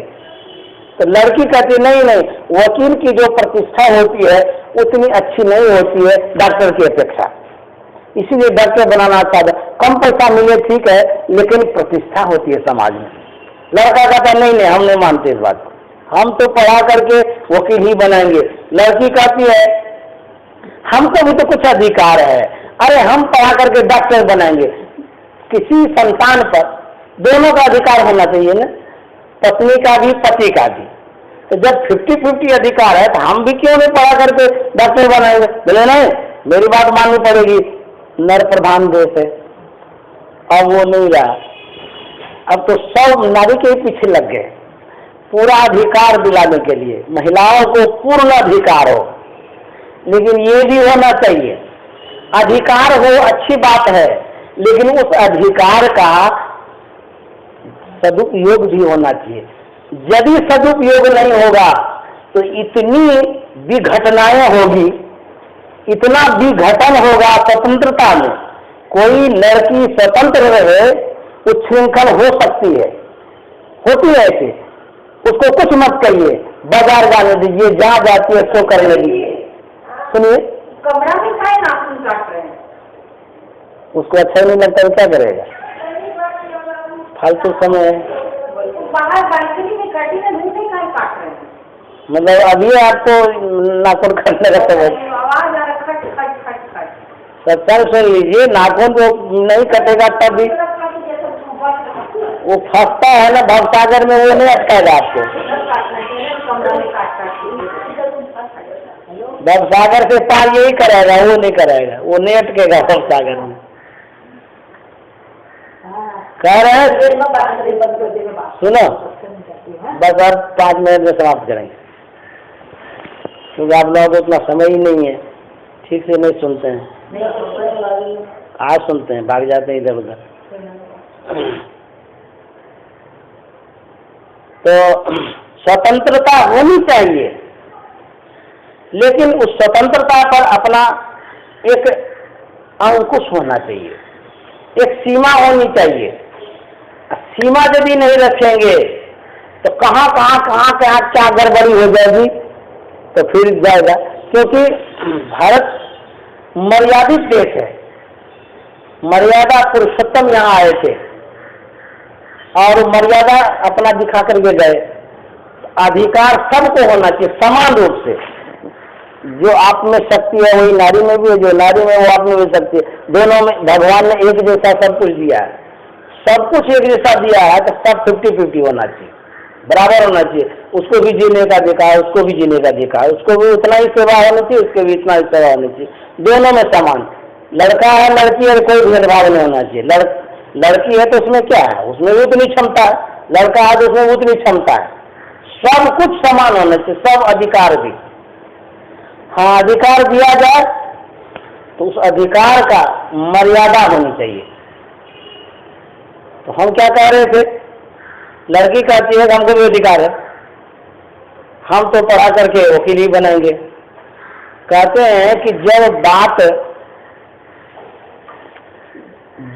तो लड़की कहती नहीं नहीं, वकील की जो प्रतिष्ठा होती है उतनी अच्छी नहीं होती है डॉक्टर की अपेक्षा, इसीलिए डॉक्टर बनाना चाहता। कम पैसा मिले ठीक है, लेकिन प्रतिष्ठा होती है समाज में। लड़का कहता नहीं नहीं, हम नहीं मानते इस बात को, हम तो पढ़ा करके वकील ही बनाएंगे। लड़की कहती है हमको भी तो कुछ अधिकार है, अरे हम पढ़ा करके डॉक्टर बनाएंगे। किसी संतान पर दोनों का अधिकार होना चाहिए ना, पत्नी का भी पति का भी। तो जब 50-50 अधिकार है तो हम भी क्यों नहीं पढ़ा करके डॉक्टर बनाएंगे? बोले नहीं, मेरी बात माननी पड़ेगी, नर प्रधान देश है। अब वो नहीं रहा, अब तो सब नारी के पीछे लग गए पूरा अधिकार दिलाने के लिए, महिलाओं को पूर्ण अधिकार हो। लेकिन ये भी होना चाहिए, अधिकार हो अच्छी बात है, लेकिन उस अधिकार का सदुपयोग भी होना चाहिए। यदि सदुपयोग नहीं होगा तो इतनी विघटनाएं होगी, इतना विघटन होगा स्वतंत्रता में। कोई लड़की स्वतंत्र रहे, उच्छृंखल हो सकती है, होती है ऐसे, उसको कुछ मत कहिए, बाजार जाने दीजिए, जहाँ जाती है सो करने दीजिए। सुनिए, कमरा में खाए नाखून काट रहे हैं, उसको अच्छा नहीं लगता तो क्या करेगा? फालतू समय है। बाहर बालकनी में कटी में मुंह से काहे काट रहे हैं? मतलब अभी आपको नाखून काटने का समय? आवाज आ रहा खट खट खट खट। सत्संग सुन लीजिए, नाखून तो नहीं कटेगा तब भी वो फंसता है ना भवसागर में, वो नहीं अटकाएगा आपको। कमरा में काट काट भव सागर से पार यही करेगा, वो नहीं करेगा, वो नहीं अटकेगा भव सागर में। कह रहे हैं सुनो, बस अब 5 मिनट में समाप्त करेंगे, क्योंकि आप लोगों को उतना समय ही नहीं है, ठीक से नहीं सुनते हैं। आज सुनते हैं, भाग जाते हैं इधर उधर। तो स्वतंत्रता होनी चाहिए, लेकिन उस स्वतंत्रता पर अपना एक अंकुश होना चाहिए, एक सीमा होनी चाहिए। सीमा यदि नहीं रखेंगे तो कहाँ क्या गड़बड़ी हो जाएगी, तो फिर जाएगा। क्योंकि भारत मर्यादित देश है, मर्यादा पुरुषोत्तम यहाँ आए थे और मर्यादा अपना दिखा करके गए। अधिकार सबको होना चाहिए समान रूप से। जो आप में शक्ति है वही नारी में भी है, जो नारी में वो आप में भी शक्ति है। दोनों में भगवान ने एक जैसा सब कुछ दिया है, सब कुछ एक जैसा दिया है, तो सब 50-50 होना चाहिए, बराबर होना चाहिए। उसको भी जीने का देखा है, उसको भी जीने का देखा है, उसको भी उतना ही सेवा होनी चाहिए, उसको भी इतना ही सेवा होनी चाहिए, दोनों में समान। लड़का है लड़की है, कोई भेदभाव नहीं होना चाहिए। लड़की है तो उसमें क्या है, उसमें भी उतनी क्षमता है, लड़का है तो उसमें उतनी क्षमता है, सब कुछ समान होना चाहिए, सब अधिकार भी। हाँ, अधिकार दिया जाए तो उस अधिकार का मर्यादा होनी चाहिए। तो हम क्या कह रहे थे, लड़की कहती है कि हमको भी अधिकार है, हम तो पढ़ा करके वकील ही बनाएंगे। कहते हैं कि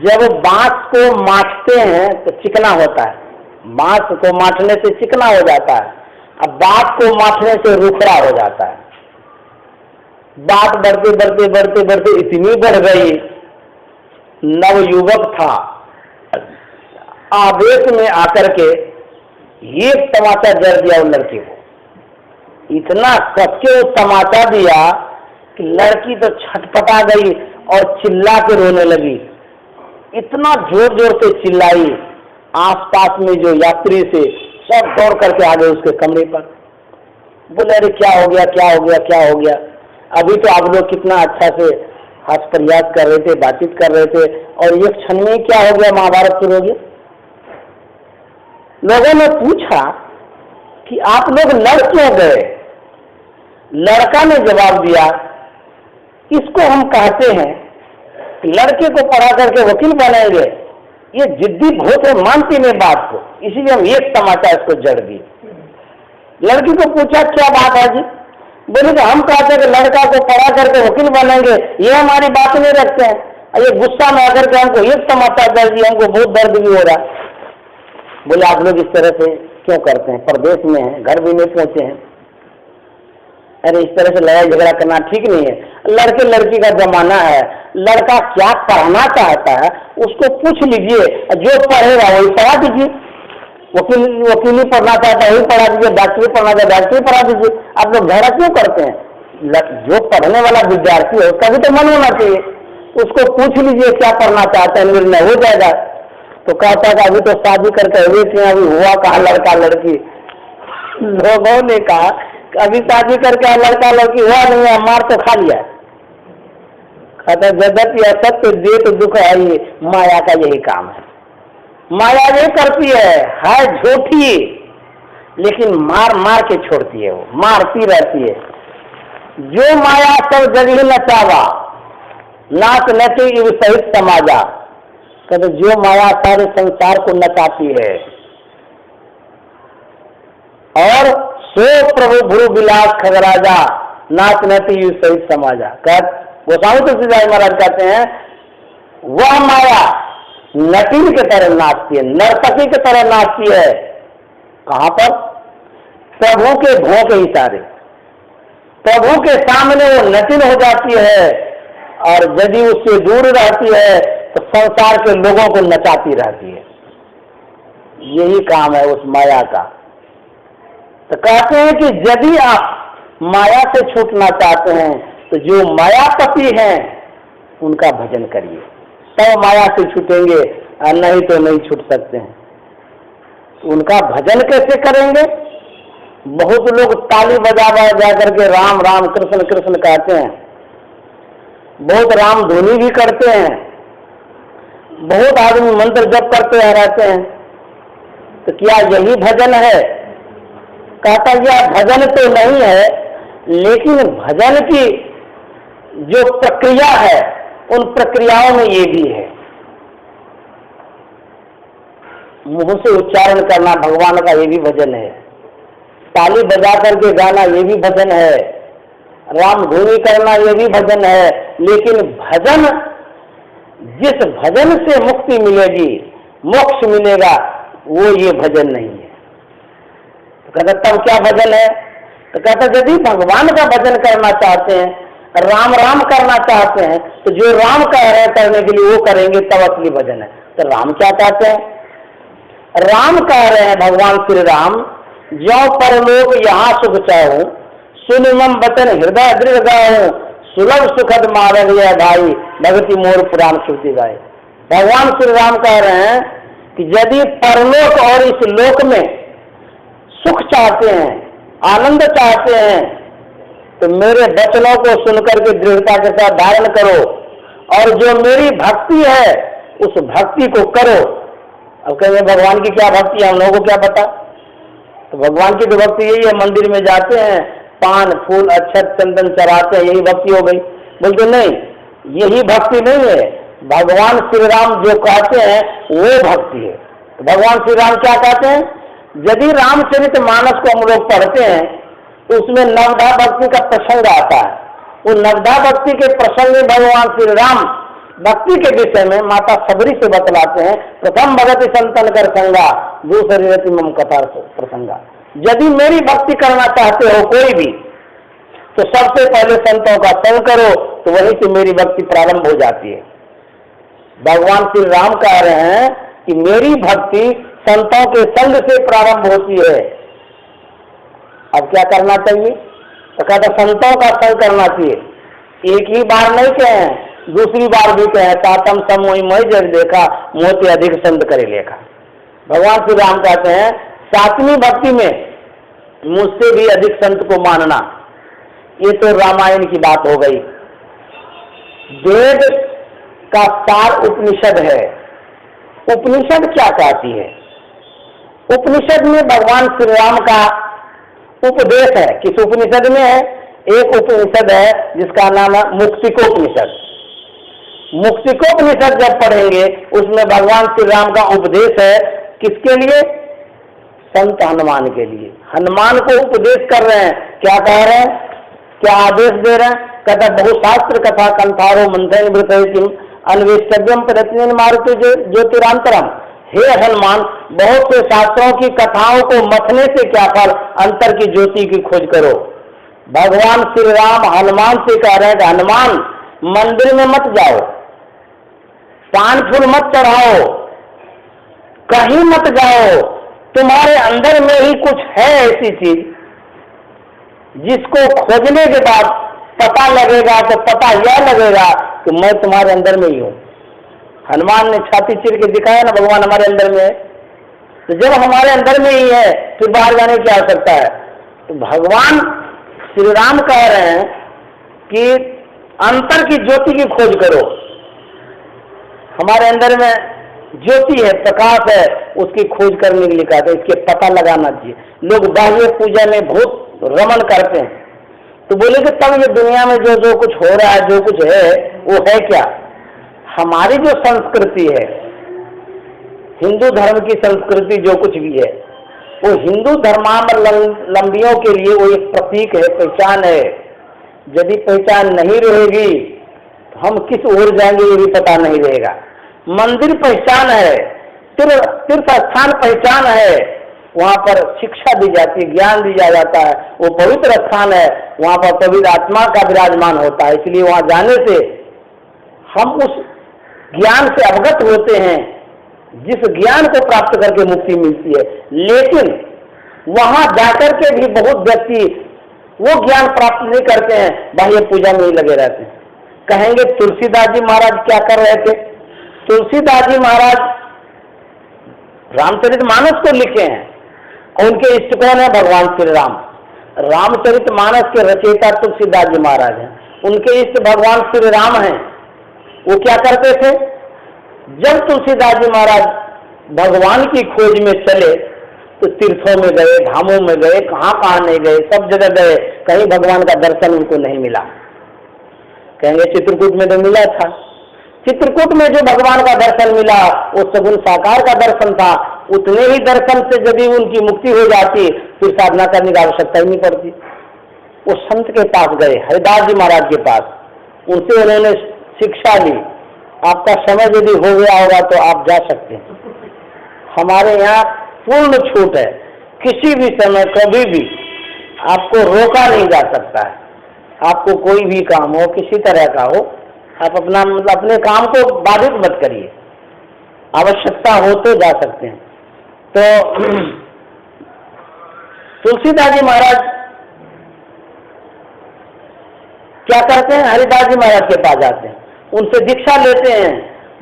जब बांस को माठते हैं तो चिकना होता है, बांस को माठने से चिकना हो जाता है, अब बात को माठने से रुखड़ा हो जाता है। बात बढ़ते बढ़ते बढ़ते बढ़ते इतनी बढ़ गई, नवयुवक था, आवेश में आकर के एक तमाचा जड़ दिया उन लड़की को, इतना सबके वो तमाचा दिया कि लड़की तो छटपटा गई और चिल्ला के रोने लगी। इतना जोर जोर से चिल्लाई, आसपास में जो यात्री थे सब दौड़ करके आ गए उसके कमरे पर। बोले अरे क्या हो गया, क्या हो गया, क्या हो गया? अभी तो आप लोग कितना अच्छा से हंस प्रयास कर रहे थे, बातचीत कर रहे थे, और एक क्षण में क्या हो गया, महाभारत शुरू हो गया। लोगों ने पूछा कि आप लोग लड़ क्यों गए? लड़का ने जवाब दिया, इसको हम कहते हैं लड़के को पढ़ा करके वकील बनाएंगे, ये जिद्दी बहुत है, मानती नहीं बात को, इसीलिए हम एक तमाचा इसको जड़ दिए। लड़की को पूछा क्या बात है जी? बोले कि हम कहते हैं कि लड़का को पढ़ा करके वकील बनाएंगे, ये हमारी बात नहीं रखते हैं। ये गुस्सा में आकर के हमको एक तमाचा जड़ दिया, हमको बहुत दर्द भी हो रहा। बोले आप लोग इस तरह से क्यों करते हैं, परदेश में हैं, घर भी नहीं पहुंचे हैं, अरे इस तरह से लड़ाई झगड़ा करना ठीक नहीं है। लड़के लड़की का जमाना है, लड़का क्या पढ़ना चाहता है उसको पूछ लीजिए, जो पढ़ेगा वही पढ़ा दीजिए। वकीली पढ़ना चाहता है वही पढ़ा दीजिए, डॉक्टरी पढ़ना चाहता है डॉक्टरी पढ़ा दीजिए। आप लोग झगड़ा क्यों करते हैं? जो पढ़ने वाला विद्यार्थी है उसका भी तो मन होना चाहिए, उसको पूछ लीजिए क्या पढ़ना चाहता है, निर्णय हो जाएगा। तो कहता है अभी तो शादी करके हुए थे, अभी हुआ कहा लड़का लड़की। लोगों ने कहा अभी शादी करके लड़का लड़की हुआ नहीं है, मार तो खा लिया। कहता जगत या सत्य दे तो दुख है, ये माया का यही काम है। माया ये करती है झूठी, लेकिन मार मार के छोड़ती है, वो मारती रहती है। जो माया सब जगह नचावा, नाच नचे युग सहित समाजा। कहते जो माया सारे संसार को नचाती है, और सो प्रभु भ्रु विलास खगराजा, नाच नटी युग सहित समाजा। गोस्वामी तुलसीदास महाराज कहते हैं वह माया नटिन की तरह नाचती है, नर्तकी की तरह नाचती है। कहां पर? प्रभु के भों के इशारे, प्रभु के सामने वो नटिन हो जाती है, और यदि उससे दूर रहती है तो संसार के लोगों को नचाती रहती है। यही काम है उस माया का। तो कहते हैं कि यदि आप माया से छूटना चाहते हैं तो जो मायापति हैं उनका भजन करिए, तब माया से छूटेंगे, और नहीं तो नहीं छूट सकते हैं। तो उनका भजन कैसे करेंगे? बहुत लोग ताली बजा बजा करके राम राम कृष्ण कृष्ण कहते हैं, बहुत राम धुनी भी करते हैं, बहुत आदमी मंत्र जप करते रहते हैं। तो क्या यही भजन है? कहता यह भजन तो नहीं है, लेकिन भजन की जो प्रक्रिया है उन प्रक्रियाओं में ये भी है। मुंह से उच्चारण करना भगवान का ये भी भजन है, ताली बजा करके गाना ये भी भजन है, राम धुनी करना ये भी भजन है। लेकिन भजन, जिस भजन से मुक्ति मिलेगी, मोक्ष मिलेगा, वो ये भजन नहीं है। तो कहता तब क्या भजन है? तो कहता यदि भगवान का भजन करना चाहते हैं, राम राम करना चाहते हैं, तो जो राम कह रहे हैं करने के लिए वो करेंगे, तब असली भजन है। तो राम क्या कहते हैं? राम कह रहे हैं भगवान श्री राम, जो परलोक यहाँ सुख चाहूं, सुन मम बचन हृदय दृढ़ गाऊं, सुलभ सुखद मार्ग यह भाई, भगति मोर पुराण श्रुति गाए। भगवान श्री राम कह रहे हैं कि यदि परलोक और इस लोक में सुख चाहते हैं, आनंद चाहते हैं, तो मेरे वचनों को सुनकर के दृढ़ता के साथ धारण करो, और जो मेरी भक्ति है उस भक्ति को करो। अब कहेंगे भगवान की क्या भक्ति है, हम लोगों को क्या पता? तो भगवान की तो भक्ति यही है, मंदिर में जाते हैं, पान फूल अक्षत चंदन चढ़ाते हैं, यही भक्ति हो गई। बोलते नहीं, यही भक्ति नहीं है, भगवान श्री राम जो कहते हैं वो भक्ति है। तो भगवान श्री राम क्या कहते हैं? यदि रामचरित मानस को हम लोग पढ़ते हैं तो उसमें नवधा भक्ति का प्रसंग आता है। वो नवधा भक्ति के प्रसंग में भगवान श्री राम भक्ति के विषय में माता सबरी से बतलाते हैं, प्रथम भगति संतन कर संगा, दूसरी रति मम कथा प्रसंगा। यदि मेरी भक्ति करना चाहते हो कोई भी, तो सबसे पहले संतों का संग करो, तो वहीं से मेरी भक्ति प्रारंभ हो जाती है। भगवान श्री राम कह रहे हैं कि मेरी भक्ति संतों के संग से प्रारंभ होती है। अब क्या करना चाहिए? तो कहता संतों का संग करना चाहिए। एक ही बार नहीं कहे, दूसरी बार भी कहे, तातम समोहि मोहि जग देखा, मोते अधिक संत करे लेखा। भगवान श्री राम कहते हैं सातवीं भक्ति में मुझसे भी अधिक संत को मानना। ये तो रामायण की बात हो गई। वेद का सार उपनिषद है। उपनिषद क्या कहती है? उपनिषद में भगवान श्री राम का उपदेश है। किस उपनिषद में है? एक उपनिषद है जिसका नाम है मुक्तिकोपनिषद। मुक्तिकोपनिषद जब पढ़ेंगे उसमें भगवान श्री राम का उपदेश है। किसके लिए? संत हनुमान के लिए। हनुमान को उपदेश कर रहे हैं। क्या कह रहे हैं? क्या आदेश दे रहे हैं? कहता बहुशास्त्र कथा कंठारो मंथन वृतम अन्वेष्टव्यम प्रत्यन मारुति ज्योतिरांतरम। हे हनुमान, बहुत से शास्त्रों की कथाओं को मथने से क्या फल, अंतर की ज्योति की खोज करो। भगवान श्री राम हनुमान से कह रहे हैं कि हनुमान, मंदिर में मत जाओ, पान फूल मत चढ़ाओ, कहीं मत जाओ, तुम्हारे अंदर में ही कुछ है ऐसी चीज जिसको खोजने के बाद पता लगेगा। तो पता यह लगेगा कि मैं तुम्हारे अंदर में ही हूं। हनुमान ने छाती चिर के दिखाया ना, भगवान हमारे अंदर में है। तो जब हमारे अंदर में ही है फिर बाहर जाने की आवश्यकता है। तो भगवान श्री राम कह रहे हैं कि अंतर की ज्योति की खोज करो। हमारे अंदर में ज्योति है, प्रकाश है, उसकी खोज करने के लिए कहते हैं, इसके पता लगाना चाहिए। लोग बाह्य पूजा में बहुत रमन करते हैं, तो बोले कि तब ये दुनिया में जो जो कुछ हो रहा है, जो कुछ है, वो है क्या? हमारी जो संस्कृति है, हिंदू धर्म की संस्कृति जो कुछ भी है, वो हिंदू धर्मावलंबियों के लिए वो एक प्रतीक है, पहचान है। यदि पहचान नहीं रहेगी तो हम किस ओर जाएंगे ये भी पता नहीं रहेगा। मंदिर पहचान है, तीर्थ स्थान पहचान है, वहाँ पर शिक्षा दी जाती है, ज्ञान दिया जाता है। वो पवित्र स्थान है, वहाँ पर पवित्र आत्मा का विराजमान होता है। इसलिए वहाँ जाने से हम उस ज्ञान से अवगत होते हैं जिस ज्ञान को प्राप्त करके मुक्ति मिलती है। लेकिन वहाँ जाकर के भी बहुत व्यक्ति वो ज्ञान प्राप्त नहीं करते हैं, बाह्य पूजा में ही लगे रहते हैं। कहेंगे तुलसीदास जी महाराज क्या कर रहे थे? तुलसीदास जी महाराज रामचरितमानस को लिखे हैं, उनके इष्ट कौन है? भगवान श्री राम। रामचरितमानस के रचयिता तुलसीदास जी महाराज हैं, उनके इष्ट भगवान श्री राम हैं। वो क्या करते थे? जब तुलसीदास जी महाराज भगवान की खोज में चले तो तीर्थों में गए, धामों में गए, कहाँ कहाँ नहीं गए, सब जगह गए, कहीं भगवान का दर्शन उनको नहीं मिला। कहेंगे चित्रकूट में तो मिला था। चित्रकूट में जो भगवान का दर्शन मिला वो सगुण साकार का दर्शन था। उतने ही दर्शन से यदि उनकी मुक्ति हो जाती फिर साधना करने की आवश्यकता ही नहीं पड़ती। वो संत के पास गए, हरिदास जी महाराज के पास, उनसे उन्होंने शिक्षा ली। आपका समय यदि हो गया होगा तो आप जा सकते हैं, हमारे यहाँ पूर्ण छूट है, किसी भी समय कभी भी आपको रोका नहीं जा सकता है। आपको कोई भी काम हो, किसी तरह का हो, आप अपना मतलब अपने काम को बाधित मत करिए, आवश्यकता हो तो जा सकते हैं। तो तुलसीदास जी महाराज क्या करते हैं? हरिदास जी महाराज के पास जाते हैं, उनसे दीक्षा लेते हैं,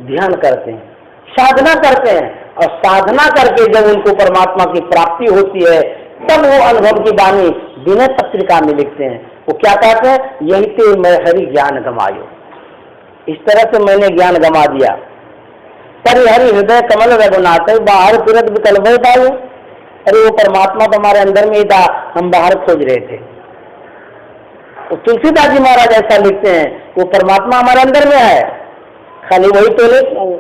ध्यान करते हैं, साधना करते हैं, और साधना करके जब उनको परमात्मा की प्राप्ति होती है तब वो अनुभव की वाणी विनय पत्रिका में लिखते हैं। वो क्या कहते हैं? यही ते मैं हरि ज्ञान गमायो, इस तरह से मैंने ज्ञान गमा दिया। पर हरि हृदय कमल रघुनाथ बाहर फिरत विकल्प पाए। अरे वो परमात्मा तो हमारे अंदर में ही था, हम बाहर खोज रहे थे। तो तुलसीदास जी महाराज ऐसा लिखते हैं, वो परमात्मा हमारे अंदर में है, खाली वही तो नहीं,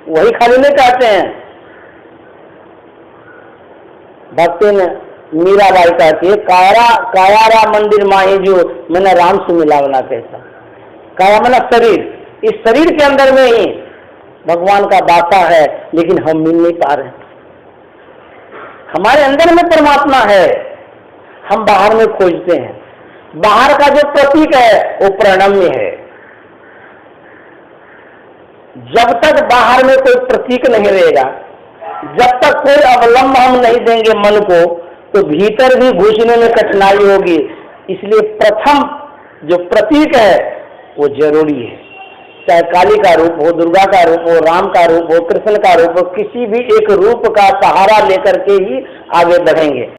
वही खाली नहीं कहते हैं। भक्ति ने मीराबाई कहती है, कायारा मंदिर माही जो मैंने राम से मिलावना कैसा। काया मना शरीर, इस शरीर के अंदर में ही भगवान का वासा है, लेकिन हम मिल नहीं पा रहे। हमारे अंदर में परमात्मा है, हम बाहर में खोजते हैं। बाहर का जो प्रतीक है वो प्रणम्य है। जब तक बाहर में कोई प्रतीक नहीं रहेगा, जब तक कोई अवलंब हम नहीं देंगे मन को, तो भीतर भी घुसने में कठिनाई होगी। इसलिए प्रथम जो प्रतीक है वो जरूरी है। चाहे काली का रूप हो, दुर्गा का रूप हो, राम का रूप हो, कृष्ण का रूप हो, किसी भी एक रूप का सहारा लेकर के ही आगे बढ़ेंगे।